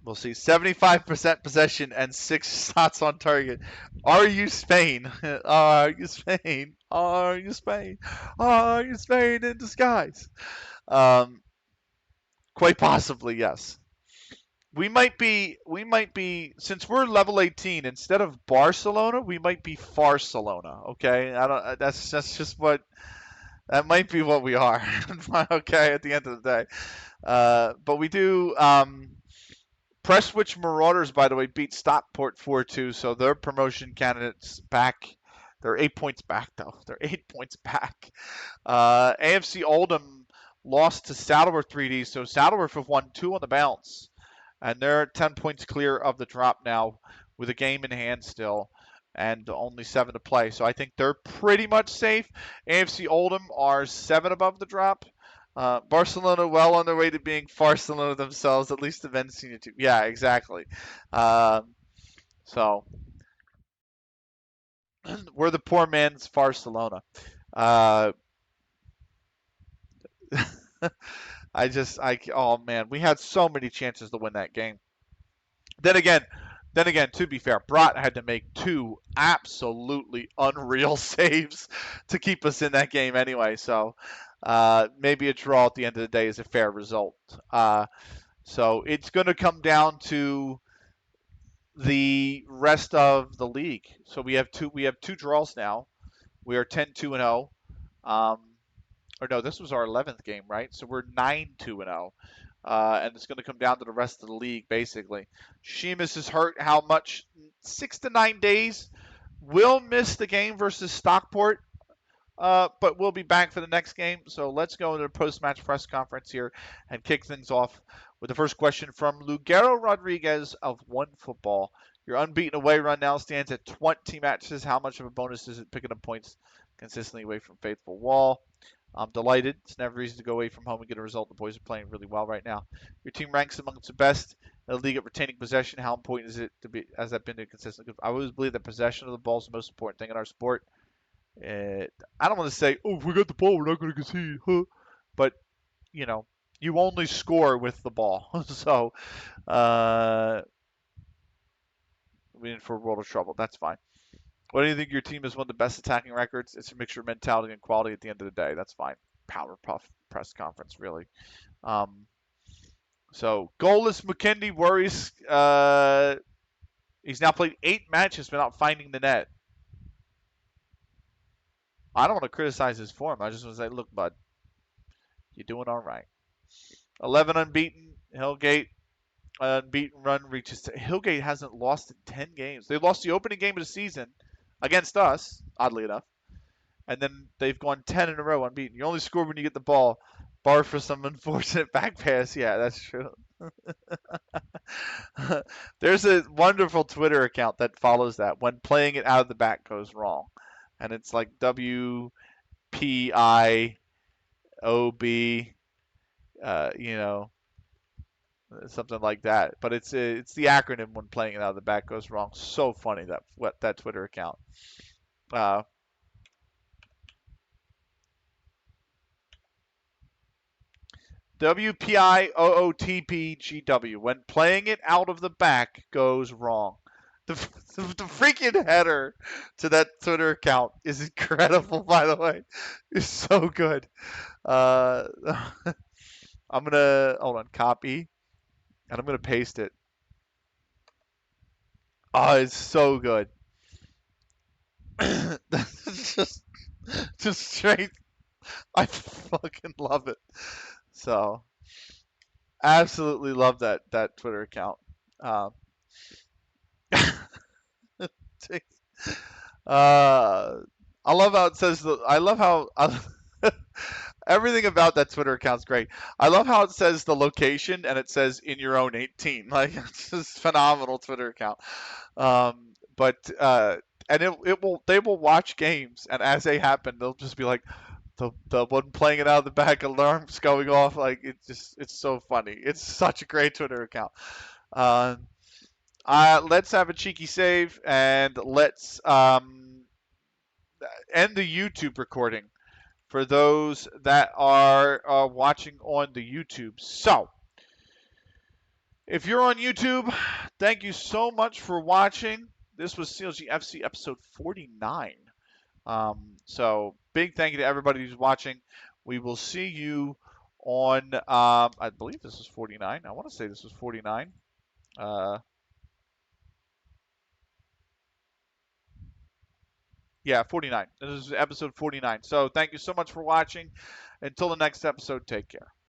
We'll see. 75% possession and 6 shots on target. Are you Spain? Are you Spain? Are you Spain? Are you Spain in disguise? Um, quite possibly, yes. We might be since we're level 18 instead of Barcelona, we might be Farcelona. Okay, I don't. That's just what that might be what we are. Okay, at the end of the day, but we do. Prestwich Marauders, by the way, beat Stockport 4-2, so their promotion candidates back. They're 8 points back, though. They're 8 points back. AFC Oldham lost to Saddleworth 3D, so Saddleworth have won 2 on the bounce, and they're 10 points clear of the drop now with a game in hand still and only 7 to play. So I think they're pretty much safe. AFC Oldham are 7 above the drop. Barcelona well on their way to being Barcelona themselves, at least the men's senior team. Yeah, exactly. So we're the poor man's Barcelona. Uh, oh man, we had so many chances to win that game. Then again, to be fair, Brat had to make 2 absolutely unreal saves to keep us in that game anyway. So maybe a draw at the end of the day is a fair result. So it's going to come down to the rest of the league. So we have two draws now. We are 10-2 and 0. Or no, this was our 11th game, right? So we're 9-2 and 0. And it's going to come down to the rest of the league, basically. Sheamus is hurt. How much? 6 to 9 days. Will miss the game versus Stockport, but we'll be back for the next game. So let's go into the post-match press conference here and kick things off with the first question from Lugero Rodriguez of One Football. Your unbeaten away run now stands at 20 matches. How much of a bonus is it picking up points consistently away from Faithful Wall? I'm delighted. It's never easy to go away from home and get a result. The boys are playing really well right now. Your team ranks amongst the best in the league at retaining possession. How important is it to be? Has that been consistent? I always believe that possession of the ball is the most important thing in our sport. I don't want to say, oh, if we got the ball, we're not going to concede, huh? But you only score with the ball. So we're in for a world of trouble. That's fine. What do you think your team is one of the best attacking records? It's a mixture of mentality and quality at the end of the day. That's fine. Power puff press conference, really. So goalless McKinley worries. He's now played 8 matches without finding the net. I don't want to criticize his form. I just want to say, look, bud, you're doing all right. 11 unbeaten. Hillgate unbeaten run reaches to Hillgate hasn't lost in 10 games. They lost the opening game of the season against us, oddly enough. And then they've gone 10 in a row unbeaten. You only score when you get the ball, bar for some unfortunate back pass. Yeah, that's true. There's a wonderful Twitter account that follows that when playing it out of the back goes wrong. And it's like WPIOB, something like that. But it's the acronym when playing it out of the back goes wrong. So funny that Twitter account. WPIOOTPGW. When playing it out of the back goes wrong. The freaking header to that Twitter account is incredible, by the way. It's so good. I'm going to, hold on, copy, and I'm going to paste it. Oh, it's so good. just straight. I fucking love it. So, absolutely love that Twitter account. I love how it says. I love how everything about that Twitter account's great. I love how it says the location and it says in your own 18. Like it's just phenomenal Twitter account. But and they will watch games, and as they happen, they'll just be like, the one playing it out of the back, alarms going off. Like it's so funny. It's such a great Twitter account. Let's have a cheeky save and let's end the YouTube recording for those that are watching on the YouTube. So, if you're on YouTube, thank you so much for watching. This was CLG FC episode 49. So, big thank you to everybody who's watching. We will see you on, I believe this was 49. I want to say this was 49. Uh, yeah, 49. This is episode 49. So, thank you so much for watching. Until the next episode, take care.